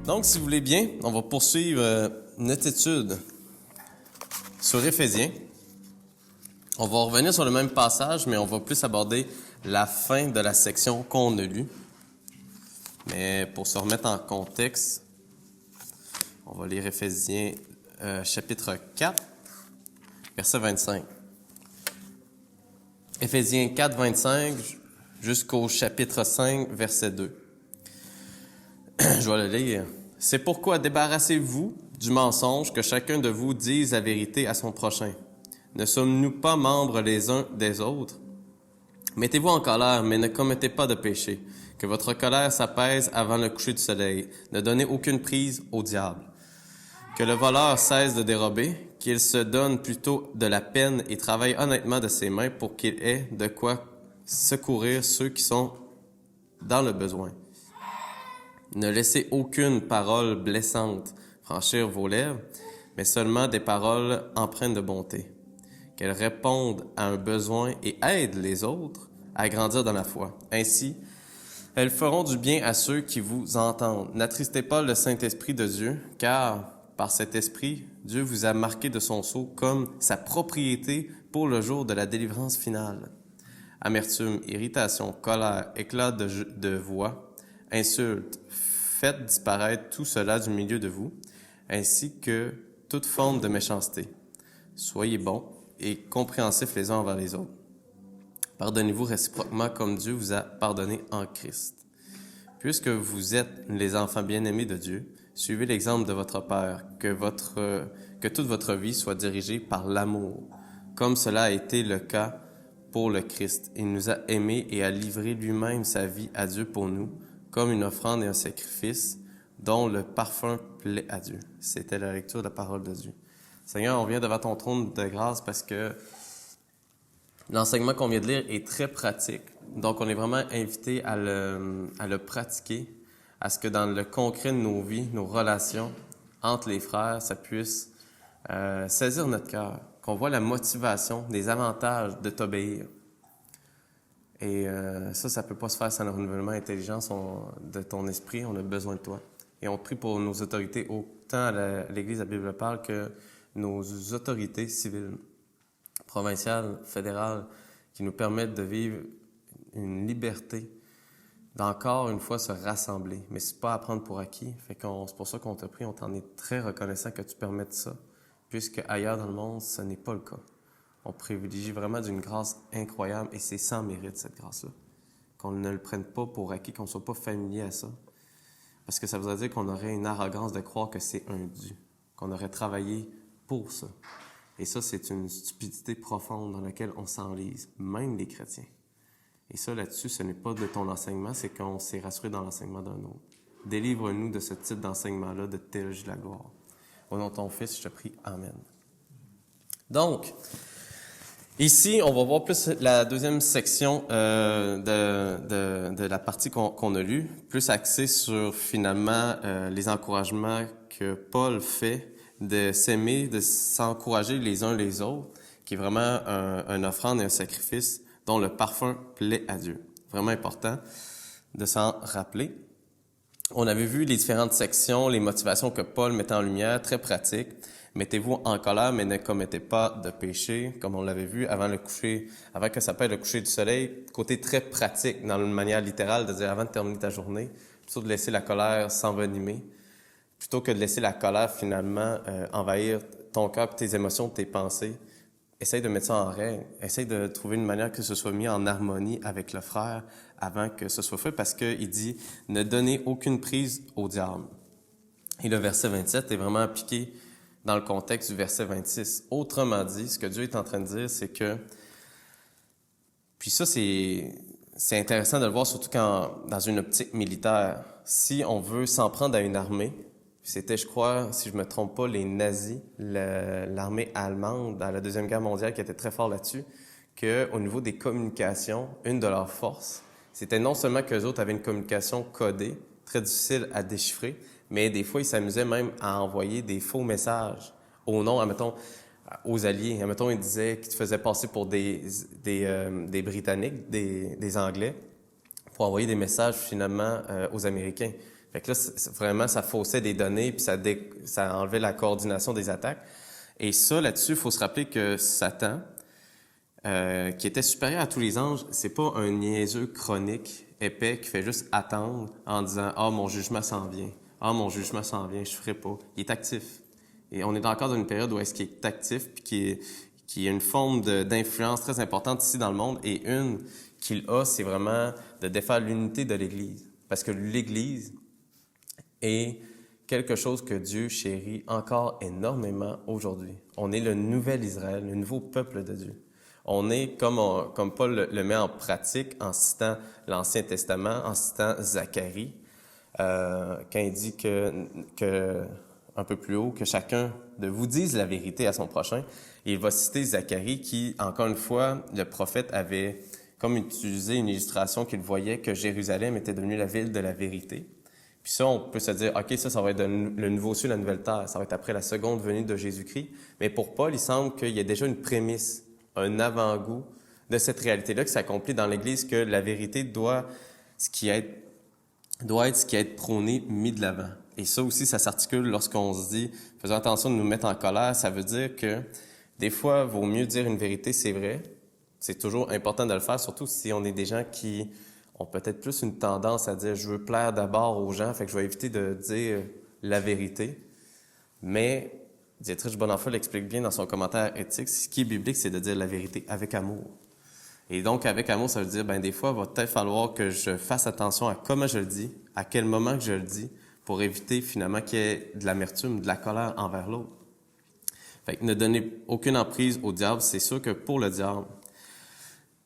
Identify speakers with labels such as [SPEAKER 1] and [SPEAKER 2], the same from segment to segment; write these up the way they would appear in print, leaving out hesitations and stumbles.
[SPEAKER 1] Donc, si vous voulez bien, on va poursuivre notre étude sur Éphésiens. On va revenir sur le même passage, mais on va plus aborder la fin de la section qu'on a lue. Mais pour se remettre en contexte, on va lire Éphésiens chapitre 4, verset 25. Éphésiens 4, 25 jusqu'au chapitre 5, verset 2. Je vais le lire. « C'est pourquoi débarrassez-vous du mensonge, que chacun de vous dise la vérité à son prochain. Ne sommes-nous pas membres les uns des autres? Mettez-vous en colère, mais ne commettez pas de péché. Que votre colère s'apaise avant le coucher du soleil. Ne donnez aucune prise au diable. Que le voleur cesse de dérober, qu'il se donne plutôt de la peine et travaille honnêtement de ses mains pour qu'il ait de quoi secourir ceux qui sont dans le besoin. Ne laissez aucune parole blessante franchir vos lèvres, mais seulement des paroles empreintes de bonté. Qu'elles répondent à un besoin et aident les autres à grandir dans la foi. Ainsi, elles feront du bien à ceux qui vous entendent. N'attristez pas le Saint-Esprit de Dieu, car par cet Esprit, Dieu vous a marqué de son sceau comme sa propriété pour le jour de la délivrance finale. Amertume, irritation, colère, éclat de voix, insultes, faites disparaître tout cela du milieu de vous, ainsi que toute forme de méchanceté. Soyez bons et compréhensifs les uns envers les autres. Pardonnez-vous réciproquement comme Dieu vous a pardonné en Christ. Puisque vous êtes les enfants bien-aimés de Dieu, suivez l'exemple de votre Père, que toute votre vie soit dirigée par l'amour, comme cela a été le cas pour le Christ. Il nous a aimés et a livré lui-même sa vie à Dieu pour nous, comme une offrande et un sacrifice dont le parfum plaît à Dieu. C'était la lecture de la parole de Dieu. Seigneur, on vient devant ton trône de grâce parce que l'enseignement qu'on vient de lire est très pratique. Donc, on est vraiment invité à le pratiquer, à ce que dans le concret de nos vies, nos relations entre les frères, ça puisse saisir notre cœur, qu'on voit la motivation, les avantages de t'obéir. Et ça peut pas se faire sans le renouvellement intelligent de ton esprit. On a besoin de toi. Et on prie pour nos autorités, autant à l'Église, la Bible parle, que nos autorités civiles, provinciales, fédérales, qui nous permettent de vivre une liberté d'encore une fois se rassembler. Mais c'est pas à prendre pour acquis. C'est pour ça qu'on t'a prie. On t'en est très reconnaissant que tu permettes ça, puisque ailleurs dans le monde, ce n'est pas le cas. On privilégie vraiment d'une grâce incroyable et c'est sans mérite, cette grâce-là. Qu'on ne le prenne pas pour acquis, qu'on ne soit pas familier à ça. Parce que ça voudrait dire qu'on aurait une arrogance de croire que c'est un dû, qu'on aurait travaillé pour ça. Et ça, c'est une stupidité profonde dans laquelle on s'enlise, même les chrétiens. Et ça, là-dessus, ce n'est pas de ton enseignement, c'est qu'on s'est rassuré dans l'enseignement d'un autre. Délivre-nous de ce type d'enseignement-là, de théologie de la gloire. Au nom de ton Fils, je te prie. Amen. Donc, ici, on va voir plus la deuxième section de la partie qu'on a lue, plus axée sur finalement les encouragements que Paul fait de s'aimer, de s'encourager les uns les autres, qui est vraiment un offrande et un sacrifice dont le parfum plaît à Dieu. Vraiment important de s'en rappeler. On avait vu les différentes sections, les motivations que Paul mettait en lumière, très pratiques. Mettez-vous en colère, mais ne commettez pas de péché, comme on l'avait vu avant que ça s'appelle le coucher du soleil. Côté très pratique, dans une manière littérale, de dire avant de terminer ta journée, plutôt de laisser la colère s'envenimer, plutôt que de laisser la colère finalement envahir ton cœur, tes émotions, tes pensées. Essaye de mettre ça en règle. Essaye de trouver une manière que ce soit mis en harmonie avec le frère avant que ce soit fait, parce qu'il dit « Ne donnez aucune prise au diable ». Et le verset 27 est vraiment appliqué dans le contexte du verset 26. Autrement dit, ce que Dieu est en train de dire, c'est que... Puis ça, c'est intéressant de le voir, surtout dans une optique militaire. Si on veut s'en prendre à une armée, c'était, je crois, si je me trompe pas, les nazis, l'armée allemande dans la Deuxième Guerre mondiale qui était très fort là-dessus, qu'au niveau des communications, une de leurs forces, c'était non seulement qu'eux autres avaient une communication codée, très difficile à déchiffrer, mais des fois, ils s'amusaient même à envoyer des faux messages au nom, admettons, aux Alliés. Admettons, ils disaient qu'ils te faisaient passer pour des Britanniques, des Anglais, pour envoyer des messages finalement aux Américains. Fait que là, vraiment, ça faussait des données, puis ça enlevait la coordination des attaques. Et ça, là-dessus, il faut se rappeler que Satan, qui était supérieur à tous les anges, c'est pas un niaiseux chronique, épais, qui fait juste attendre en disant « Ah, mon jugement s'en vient. Ah, mon jugement s'en vient, je ferai pas. » Il est actif. Et on est encore dans une période où est-ce qu'il est actif, puis qui a une forme d'influence très importante ici dans le monde. Et une qu'il a, c'est vraiment de défaire l'unité de l'Église. Parce que l'Église est quelque chose que Dieu chérit encore énormément aujourd'hui. On est le nouvel Israël, le nouveau peuple de Dieu. On est, comme Paul le met en pratique en citant l'Ancien Testament, en citant Zacharie, quand il dit un peu plus haut, que chacun de vous dise la vérité à son prochain. Et il va citer Zacharie qui, encore une fois, le prophète avait comme utilisé une illustration qu'il voyait que Jérusalem était devenue la ville de la vérité. Puis ça, on peut se dire, OK, ça va être le nouveau ciel, la nouvelle terre. Ça va être après la seconde venue de Jésus-Christ. Mais pour Paul, il semble qu'il y a déjà une prémisse, un avant-goût de cette réalité-là qui s'accomplit dans l'Église, que la vérité doit être ce qui est prôné, mis de l'avant. Et ça aussi, ça s'articule lorsqu'on se dit, faisons attention de nous mettre en colère. Ça veut dire que des fois, il vaut mieux dire une vérité, c'est vrai. C'est toujours important de le faire, surtout si on est des gens qui ont peut-être plus une tendance à dire « je veux plaire d'abord aux gens, fait que je vais éviter de dire la vérité ». Mais Dietrich Bonhoeffer l'explique bien dans son commentaire éthique, ce qui est biblique, c'est de dire la vérité avec amour. Et donc, avec amour, ça veut dire, des fois, il va peut-être falloir que je fasse attention à comment je le dis, à quel moment que je le dis, pour éviter finalement qu'il y ait de l'amertume, de la colère envers l'autre. Fait que ne donnez aucune emprise au diable. C'est sûr que pour le diable,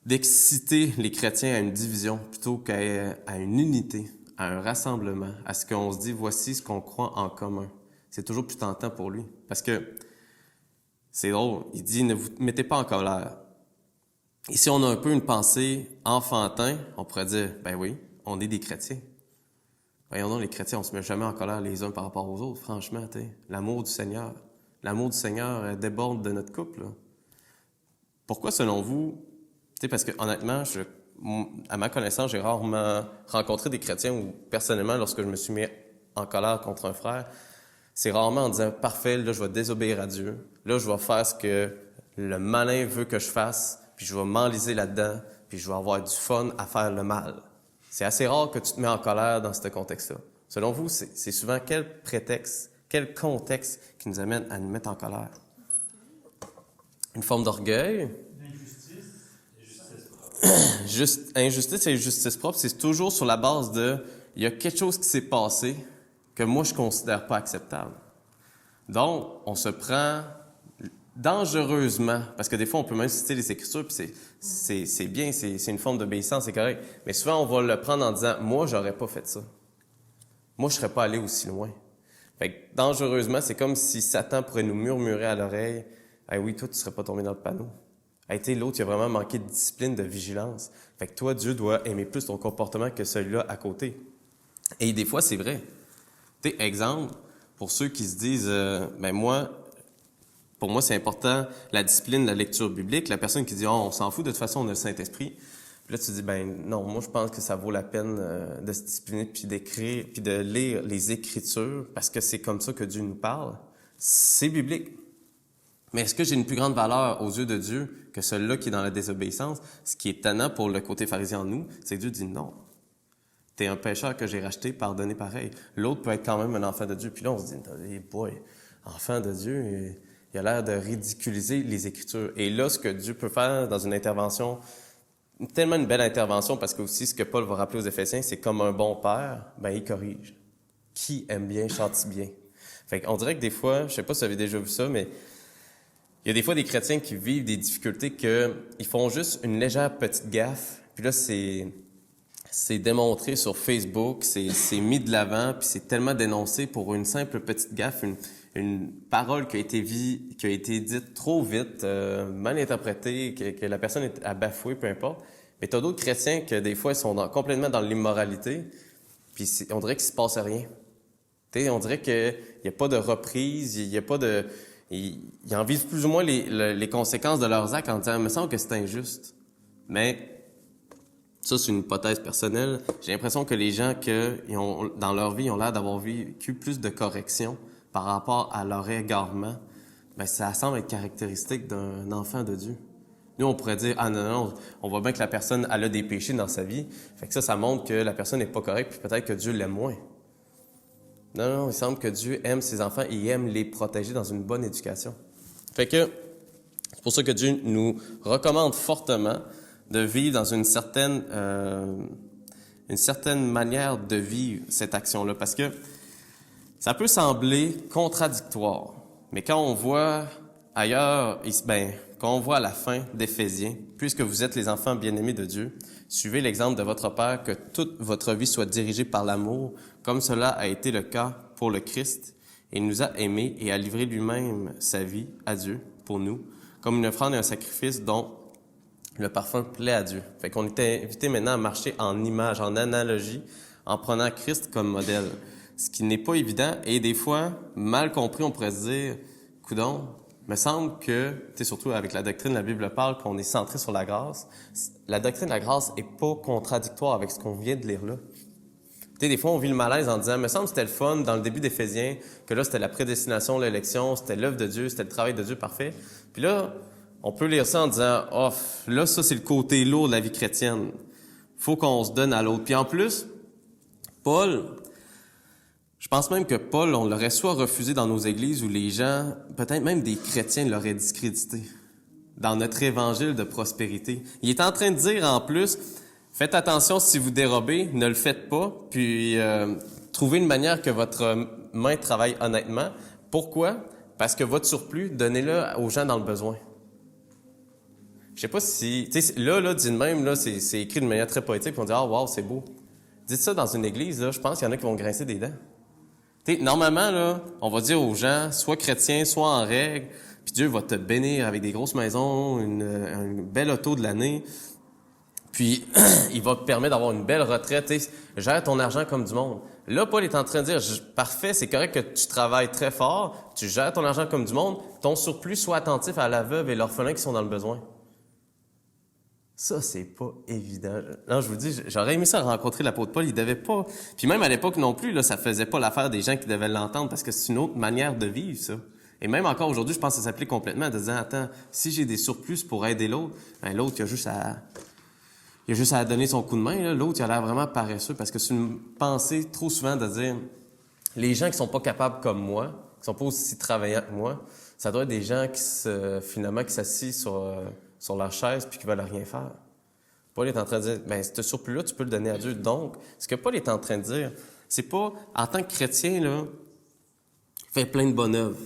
[SPEAKER 1] d'exciter les chrétiens à une division plutôt qu'à une unité, à un rassemblement, à ce qu'on se dit, voici ce qu'on croit en commun. C'est toujours plus tentant pour lui. Parce que, c'est drôle, il dit, ne vous mettez pas en colère. Et si on a un peu une pensée enfantin, on pourrait dire, oui, on est des chrétiens. Voyons donc, les chrétiens, on se met jamais en colère les uns par rapport aux autres, franchement, l'amour du Seigneur déborde de notre couple, là. Pourquoi, selon vous, parce que honnêtement, à ma connaissance, j'ai rarement rencontré des chrétiens où, personnellement, lorsque je me suis mis en colère contre un frère, c'est rarement en disant, parfait, là, je vais désobéir à Dieu, là, je vais faire ce que le malin veut que je fasse, puis je vais m'enliser là-dedans, puis je vais avoir du fun à faire le mal. C'est assez rare que tu te mets en colère dans ce contexte-là. Selon vous, c'est souvent quel prétexte, quel contexte qui nous amène à nous mettre en colère? Une forme d'orgueil? Injustice et justice propre, c'est toujours sur la base il y a quelque chose qui s'est passé que moi, je considère pas acceptable. Donc, on se prend dangereusement, parce que des fois, on peut même citer les Écritures, puis c'est bien, c'est une forme d'obéissance, c'est correct. Mais souvent, on va le prendre en disant, moi, j'aurais pas fait ça. Moi, je serais pas allé aussi loin. Fait que, dangereusement, c'est comme si Satan pourrait nous murmurer à l'oreille, « Ah oui, toi, tu serais pas tombé dans le panneau. » L'autre, il a vraiment manqué de discipline, de vigilance. Fait que toi, Dieu doit aimer plus ton comportement que celui-là à côté. Et des fois, c'est vrai. Exemple, pour ceux qui se disent, pour moi, c'est important la discipline, la lecture biblique. La personne qui dit, on s'en fout, de toute façon, on a le Saint-Esprit. Puis là, tu dis, non, moi, je pense que ça vaut la peine de se discipliner, puis d'écrire, puis de lire les Écritures, parce que c'est comme ça que Dieu nous parle. C'est biblique. Mais est-ce que j'ai une plus grande valeur aux yeux de Dieu que celui-là qui est dans la désobéissance? Ce qui est étonnant pour le côté pharisien en nous, c'est que Dieu dit non. T'es un pécheur que j'ai racheté, pardonné pareil. L'autre peut être quand même un enfant de Dieu. Puis là, on se dit, hey boy, enfant de Dieu, il a l'air de ridiculiser les Écritures. Et là, ce que Dieu peut faire dans une intervention, tellement une belle intervention, parce que aussi ce que Paul va rappeler aux Éphésiens, c'est comme un bon père, il corrige. Qui aime bien, châtie bien. Fait qu'on dirait que des fois, je sais pas si vous avez déjà vu ça, mais il y a des fois des chrétiens qui vivent des difficultés qu'ils font juste une légère petite gaffe, puis là, c'est démontré sur Facebook, c'est mis de l'avant, puis c'est tellement dénoncé pour une simple petite gaffe, une parole qui a été dite trop vite, mal interprétée, que la personne a bafoué, peu importe. Mais t'as d'autres chrétiens que des fois, ils sont complètement dans l'immoralité, puis on dirait qu'il se passe rien. On dirait qu'il n'y a pas de reprise, il n'y a pas de... Ils en vivent plus ou moins les conséquences de leurs actes en disant « il me semble que c'est injuste ». Mais Ça, c'est une hypothèse personnelle. J'ai l'impression que les gens dans leur vie, ils ont l'air d'avoir vécu plus de corrections par rapport à leur égarement. Ben, ça semble être caractéristique d'un enfant de Dieu. Nous, on pourrait dire, ah non, on voit bien que la personne, elle a des péchés dans sa vie. Fait que ça montre que la personne n'est pas correcte, puis peut-être que Dieu l'aime moins. Non, il semble que Dieu aime ses enfants et il aime les protéger dans une bonne éducation. Fait que, c'est pour ça que Dieu nous recommande fortement de vivre dans une certaine manière de vivre cette action-là. Parce que ça peut sembler contradictoire, mais quand on voit ailleurs, quand on voit à la fin d'Éphésiens, puisque vous êtes les enfants bien-aimés de Dieu, suivez l'exemple de votre Père, que toute votre vie soit dirigée par l'amour, comme cela a été le cas pour le Christ. Il nous a aimés et a livré lui-même sa vie à Dieu pour nous, comme une offrande et un sacrifice dont le parfum plaît à Dieu. Fait qu'on était invité maintenant à marcher en image, en analogie, en prenant Christ comme modèle. Ce qui n'est pas évident et des fois, mal compris, on pourrait se dire, coudonc, me semble que, surtout avec la doctrine, la Bible parle qu'on est centré sur la grâce. La doctrine de la grâce est pas contradictoire avec ce qu'on vient de lire là. Des fois, on vit le malaise en disant, me semble que c'était le fun dans le début d'Éphésiens, que là, c'était la prédestination, l'élection, c'était l'œuvre de Dieu, c'était le travail de Dieu parfait. Puis là, on peut lire ça en disant, oh, là, ça, c'est le côté lourd de la vie chrétienne. Faut qu'on se donne à l'autre. Puis en plus, Paul, je pense même que Paul, on l'aurait soit refusé dans nos églises où les gens, peut-être même des chrétiens, l'auraient discrédité dans notre évangile de prospérité. Il est en train de dire en plus, faites attention si vous dérobez, ne le faites pas, puis trouvez une manière que votre main travaille honnêtement. Pourquoi? Parce que votre surplus, donnez-le aux gens dans le besoin. Je sais pas si... Tu sais, là, dit de même, là, c'est écrit de manière très poétique, on dit « Ah, wow, c'est beau ». Dites ça dans une église, là, je pense qu'il y en a qui vont grincer des dents. Tu sais, normalement, là, on va dire aux gens, soit chrétiens, soit en règle, puis Dieu va te bénir avec des grosses maisons, une belle auto de l'année, puis il va te permettre d'avoir une belle retraite, tu sais, gère ton argent comme du monde. Là, Paul est en train de dire, parfait, c'est correct que tu travailles très fort, tu gères ton argent comme du monde, ton surplus, sois attentif à la veuve et l'orphelin qui sont dans le besoin. Ça, c'est pas évident. Non, je vous dis, j'aurais aimé ça rencontrer l'apôtre Paul, il devait pas... Puis même à l'époque non plus, là, ça faisait pas l'affaire des gens qui devaient l'entendre, parce que c'est une autre manière de vivre, ça. Et même encore aujourd'hui, je pense que ça s'applique complètement, de dire, attends, si j'ai des surplus pour aider l'autre, ben l'autre, il a juste à donner son coup de main, là. L'autre, il a l'air vraiment paresseux, parce que c'est une pensée trop souvent de dire, les gens qui sont pas capables comme moi, qui sont pas aussi travaillants que moi, ça doit être des gens qui s'assient sur leur chaise puis qui veulent rien faire. Paul est en train de dire, ben, ce surplus-là, tu peux le donner à Dieu. Donc, ce que Paul est en train de dire, c'est pas, en tant que chrétien, là, fais plein de bonnes œuvres.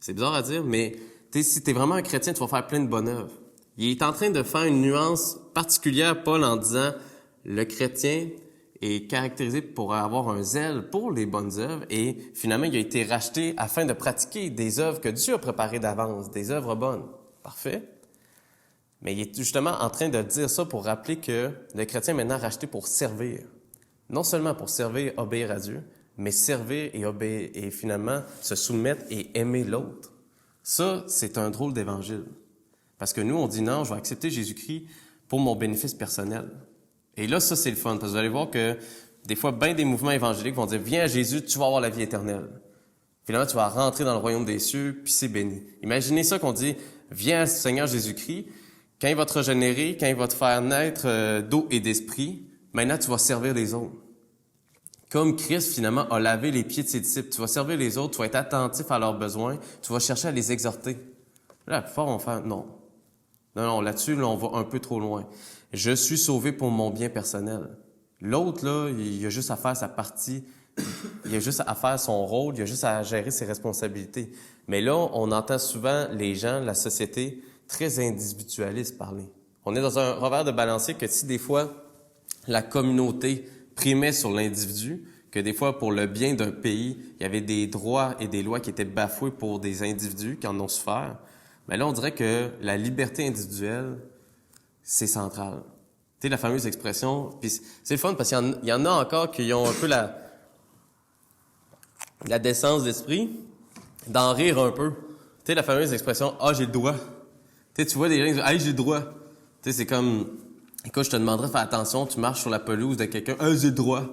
[SPEAKER 1] C'est bizarre à dire, mais si t'es vraiment un chrétien, tu vas faire plein de bonnes œuvres. Il est en train de faire une nuance particulière, Paul, en disant, le chrétien est caractérisé pour avoir un zèle pour les bonnes œuvres et finalement, il a été racheté afin de pratiquer des œuvres que Dieu a préparées d'avance, des œuvres bonnes. Parfait. Mais il est justement en train de dire ça pour rappeler que le chrétien est maintenant racheté pour servir. Non seulement pour servir, obéir à Dieu, mais servir et obéir et finalement se soumettre et aimer l'autre. Ça, c'est un drôle d'évangile. Parce que nous, on dit non, je vais accepter Jésus-Christ pour mon bénéfice personnel. Et là, ça, c'est le fun. Parce que vous allez voir que des fois, bien des mouvements évangéliques vont dire, viens à Jésus, tu vas avoir la vie éternelle. Finalement, tu vas rentrer dans le royaume des cieux, puis c'est béni. Imaginez ça qu'on dit, viens à Seigneur Jésus-Christ, quand il va te régénérer, quand il va te faire naître d'eau et d'esprit, maintenant, tu vas servir les autres. Comme Christ, finalement, a lavé les pieds de ses disciples, tu vas servir les autres, tu vas être attentif à leurs besoins, tu vas chercher à les exhorter. Là, la plupart vont faire non. Non, là-dessus, là, on va un peu trop loin. Je suis sauvé pour mon bien personnel. L'autre, là, il a juste à faire sa partie, il a juste à faire son rôle, il a juste à gérer ses responsabilités. Mais là, on entend souvent les gens, la société, très individualiste parler. On est dans un revers de balancier que si des fois, la communauté primait sur l'individu, que des fois, pour le bien d'un pays, il y avait des droits et des lois qui étaient bafoués pour des individus qui en ont souffert, mais là, on dirait que la liberté individuelle, c'est central. Tu sais, la fameuse expression, puis c'est le fun parce qu'il y en a encore qui ont un peu la décence d'esprit d'en rire un peu. Tu sais, la fameuse expression « Ah, j'ai le droit ». Tu sais, tu vois des gens qui disent « Hey, j'ai le droit ». Tu sais, c'est comme Écoute, je te demanderais de faire attention, tu marches sur la pelouse de quelqu'un, « Ah, j'ai le droit! »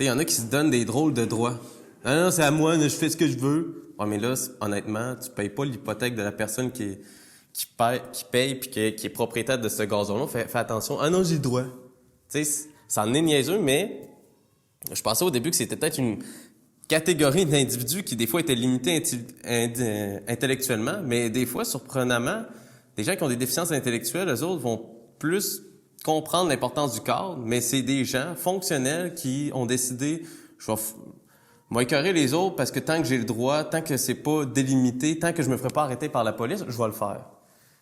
[SPEAKER 1] Il y en a qui se donnent des drôles de droits. « Ah non, c'est à moi, je fais ce que je veux. » Ouais, mais là, honnêtement, tu payes pas l'hypothèque de la personne qui paye puis qui est propriétaire de ce gazon-là. Fais attention. « Ah non, j'ai le droit. » Tu sais, ça en est niaiseux, mais je pensais au début que c'était peut-être une catégorie d'individus qui, des fois, étaient limités intellectuellement, mais des fois, surprenamment, des gens qui ont des déficiences intellectuelles, eux autres vont plus comprendre l'importance du cadre, mais c'est des gens fonctionnels qui ont décidé, je vais écœurer les autres parce que tant que j'ai le droit, tant que c'est pas délimité, tant que je me ferai pas arrêter par la police, je vais le faire.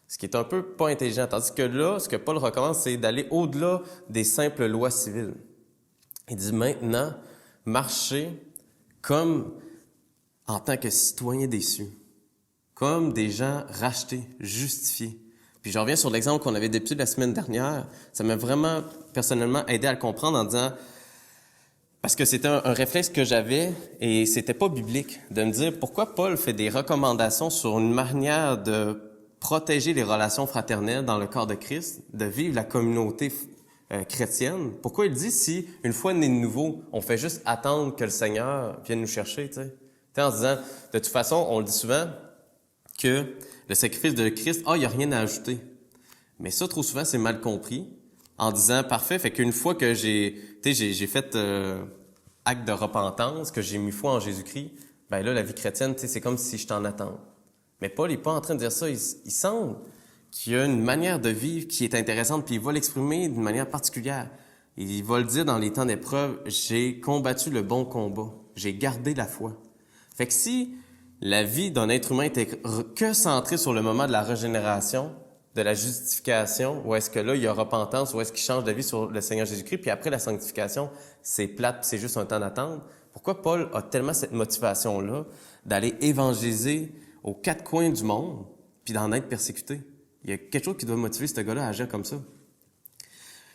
[SPEAKER 1] Ce qui est un peu pas intelligent. Tandis que là, ce que Paul recommande, c'est d'aller au-delà des simples lois civiles. Il dit maintenant, marchez comme en tant que citoyens déçus, comme des gens rachetés, justifiés. Puis je reviens sur l'exemple qu'on avait depuis la semaine dernière. Ça m'a vraiment, personnellement, aidé à le comprendre en disant, parce que c'était un réflexe que j'avais et c'était pas biblique, de me dire pourquoi Paul fait des recommandations sur une manière de protéger les relations fraternelles dans le corps de Christ, de vivre la communauté chrétienne. Pourquoi il dit si, une fois né de nouveau, on fait juste attendre que le Seigneur vienne nous chercher, tu sais? En se disant, de toute façon, on le dit souvent, que le sacrifice de Christ, il n'y a rien à ajouter. Mais ça, trop souvent, c'est mal compris en disant, parfait, fait qu'une fois que j'ai fait acte de repentance, que j'ai mis foi en Jésus-Christ, ben là, la vie chrétienne, c'est comme si je t'en attends. Mais Paul n'est pas en train de dire ça. Il semble qu'il y a une manière de vivre qui est intéressante, puis il va l'exprimer d'une manière particulière. Il va le dire dans les temps d'épreuve, « J'ai combattu le bon combat. J'ai gardé la foi. » Fait que si la vie d'un être humain était que centrée sur le moment de la régénération, de la justification, ou est-ce que là, il y a repentance, ou est-ce qu'il change de vie sur le Seigneur Jésus-Christ, puis après la sanctification, c'est plate, c'est juste un temps d'attente. Pourquoi Paul a tellement cette motivation-là d'aller évangéliser aux quatre coins du monde, puis d'en être persécuté? Il y a quelque chose qui doit motiver ce gars-là à agir comme ça.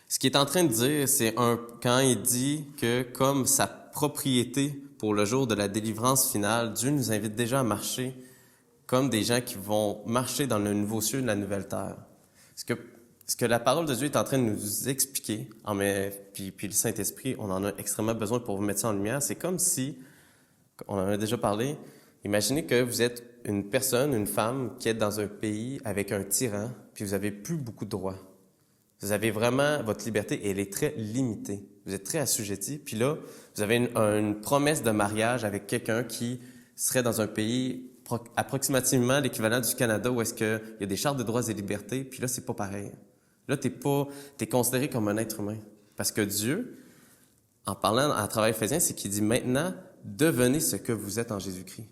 [SPEAKER 1] Ce qu'il est en train de dire, c'est quand il dit que comme sa propriété pour le jour de la délivrance finale, Dieu nous invite déjà à marcher comme des gens qui vont marcher dans le nouveau ciel et la nouvelle terre. Ce que la parole de Dieu est en train de nous expliquer, puis le Saint-Esprit, on en a extrêmement besoin pour vous mettre ça en lumière, c'est comme si, on en a déjà parlé, imaginez que vous êtes une personne, une femme qui est dans un pays avec un tyran, puis vous avez plus beaucoup de droits. Vous avez vraiment, votre liberté, elle est très limitée. Vous êtes très assujetti. Puis là, vous avez une promesse de mariage avec quelqu'un qui serait dans un pays approximativement l'équivalent du Canada où est-ce qu'il y a des chartes de droits et libertés. Puis là, c'est pas pareil. Là, t'es considéré comme un être humain. Parce que Dieu, en parlant à travers Éphésiens, c'est qu'il dit maintenant, devenez ce que vous êtes en Jésus-Christ.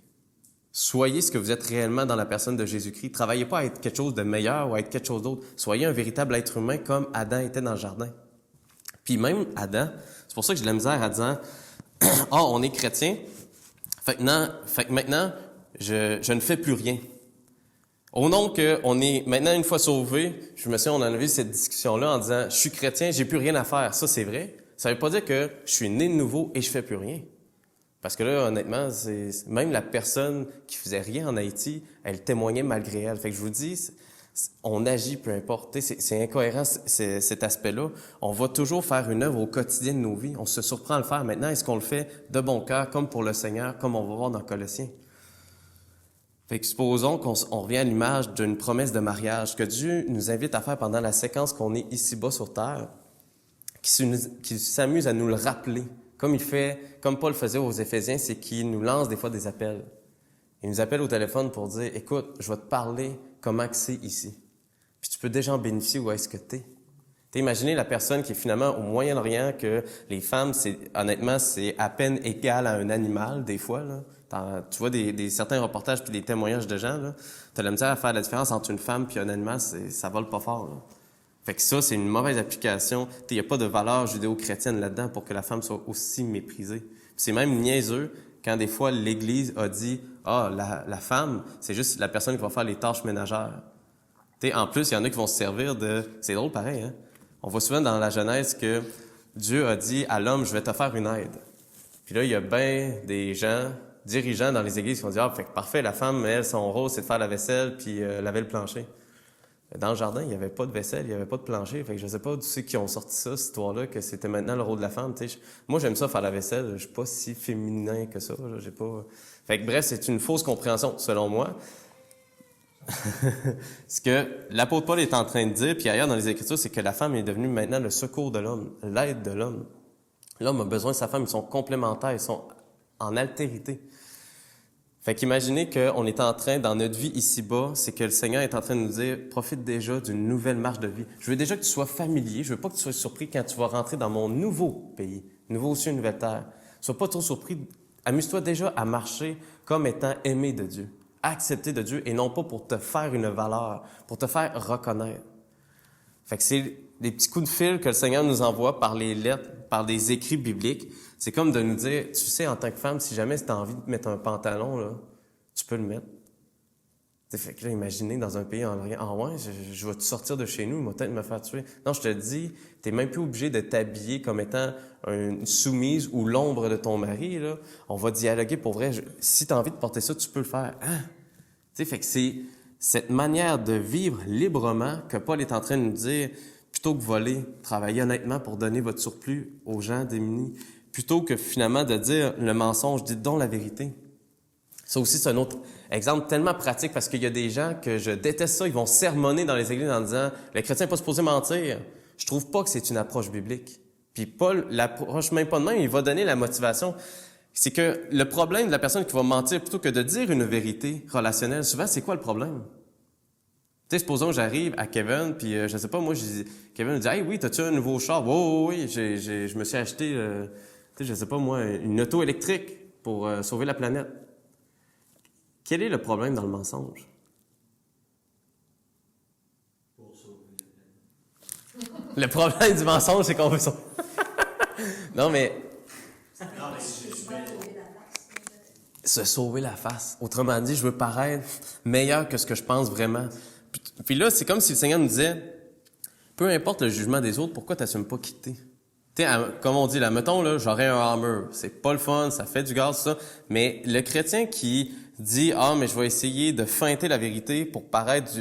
[SPEAKER 1] Soyez ce que vous êtes réellement dans la personne de Jésus-Christ. Travaillez pas à être quelque chose de meilleur ou à être quelque chose d'autre. Soyez un véritable être humain comme Adam était dans le jardin. Puis même Adam, c'est pour ça que j'ai de la misère à dire « Ah, on est chrétien, fait que maintenant, je ne fais plus rien. » Au nom qu'on est maintenant une fois sauvé, je me souviens, on en a vu cette discussion-là en disant « Je suis chrétien, j'ai plus rien à faire. » Ça, c'est vrai. Ça veut pas dire que je suis né de nouveau et je fais plus rien. Parce que là, honnêtement, même la personne qui faisait rien en Haïti, elle témoignait malgré elle. Fait que je vous dis, on agit peu importe. C'est incohérent, cet aspect-là. On va toujours faire une œuvre au quotidien de nos vies. On se surprend à le faire. Maintenant, est-ce qu'on le fait de bon cœur, comme pour le Seigneur, comme on va voir dans Colossiens? Fait que supposons qu'on revient à l'image d'une promesse de mariage que Dieu nous invite à faire pendant la séquence qu'on est ici-bas sur Terre, qui s'amuse à nous le rappeler. Comme Paul faisait aux Éphésiens, c'est qu'il nous lance des fois des appels. Il nous appelle au téléphone pour dire « Écoute, je vais te parler comment que c'est ici. Puis tu peux déjà en bénéficier où est-ce que t'es. » Imaginez la personne qui est finalement au Moyen-Orient, que les femmes, honnêtement, c'est à peine égal à un animal, des fois, là. Tu vois certains reportages puis des témoignages de gens, là. T'as la misère à faire la différence entre une femme puis un animal, ça vole pas fort, là. Fait que ça, c'est une mauvaise application. Il n'y a pas de valeur judéo-chrétienne là-dedans pour que la femme soit aussi méprisée. Puis c'est même niaiseux quand des fois l'Église a dit « Ah, la femme, c'est juste la personne qui va faire les tâches ménagères. » En plus, il y en a qui vont se servir de... C'est drôle pareil, hein? On voit souvent dans la Genèse que Dieu a dit à l'homme « Je vais te faire une aide. » Puis là, il y a bien des gens, dirigeants dans les églises qui vont dire « Ah, fait que parfait, la femme, elle, son rôle, c'est de faire la vaisselle puis laver le plancher. » Dans le jardin, il n'y avait pas de vaisselle, il n'y avait pas de plancher. Fait que je sais pas d'où c'est qui ont sorti ça, cette histoire-là, que c'était maintenant le rôle de la femme. Moi, j'aime ça faire la vaisselle. Je suis pas si féminin que ça. Là. J'ai pas... Fait que bref, c'est une fausse compréhension, selon moi. Ce que l'apôtre Paul est en train de dire, puis ailleurs dans les Écritures, c'est que la femme est devenue maintenant le secours de l'homme, l'aide de l'homme. L'homme a besoin de sa femme, ils sont complémentaires, ils sont en altérité. Fait qu'imaginez qu'on est en train, dans notre vie ici-bas, c'est que le Seigneur est en train de nous dire, profite déjà d'une nouvelle marche de vie. Je veux déjà que tu sois familier, je veux pas que tu sois surpris quand tu vas rentrer dans mon nouveau pays, nouveau ciel, nouvelle terre. Sois pas trop surpris, amuse-toi déjà à marcher comme étant aimé de Dieu, accepté de Dieu, et non pas pour te faire une valeur, pour te faire reconnaître. Fait que c'est des petits coups de fil que le Seigneur nous envoie par les lettres, par des écrits bibliques. C'est comme de nous dire, tu sais, en tant que femme, si jamais tu as envie de mettre un pantalon, là, tu peux le mettre. T'sais, fait que là, imaginez dans un pays en Orient, ah ouais, je vais te sortir de chez nous, il va peut-être me faire tuer. Non, je te dis, t'es même plus obligé de t'habiller comme étant une soumise ou l'ombre de ton mari, là. On va dialoguer pour vrai. Si tu as envie de porter ça, tu peux le faire. Hein? T'sais, fait que c'est cette manière de vivre librement que Paul est en train de nous dire, plutôt que voler, travaillez honnêtement pour donner votre surplus aux gens démunis, plutôt que finalement de dire le mensonge, dites donc la vérité. Ça aussi, c'est un autre exemple tellement pratique parce qu'il y a des gens que je déteste ça, ils vont sermonner dans les églises en disant « Le chrétien n'est pas supposé mentir ». Je trouve pas que c'est une approche biblique. Puis Paul l'approche même pas de même, il va donner la motivation. C'est que le problème de la personne qui va mentir plutôt que de dire une vérité relationnelle, souvent, c'est quoi le problème? Tu sais, supposons que j'arrive à Kevin, puis je sais pas, moi, Kevin me dit « Hey, oui, t'as-tu un nouveau char? » « Oui, je me suis acheté, tu sais, je sais pas, moi, une auto électrique pour sauver la planète. » Quel est le problème dans le mensonge?
[SPEAKER 2] Pour sauver la planète.
[SPEAKER 1] Le problème du mensonge, c'est qu'on veut sauver. Non, mais... Se sauver la face. Autrement dit, je veux paraître meilleur que ce que je pense vraiment. Puis là, c'est comme si le Seigneur nous disait, peu importe le jugement des autres, pourquoi tu n'assumes pas quitter? Tu sais, comme on dit, là, mettons, là, j'aurais un Hummer. C'est pas le fun, ça fait du gaz, ça. Mais le chrétien qui dit, mais je vais essayer de feinter la vérité pour paraître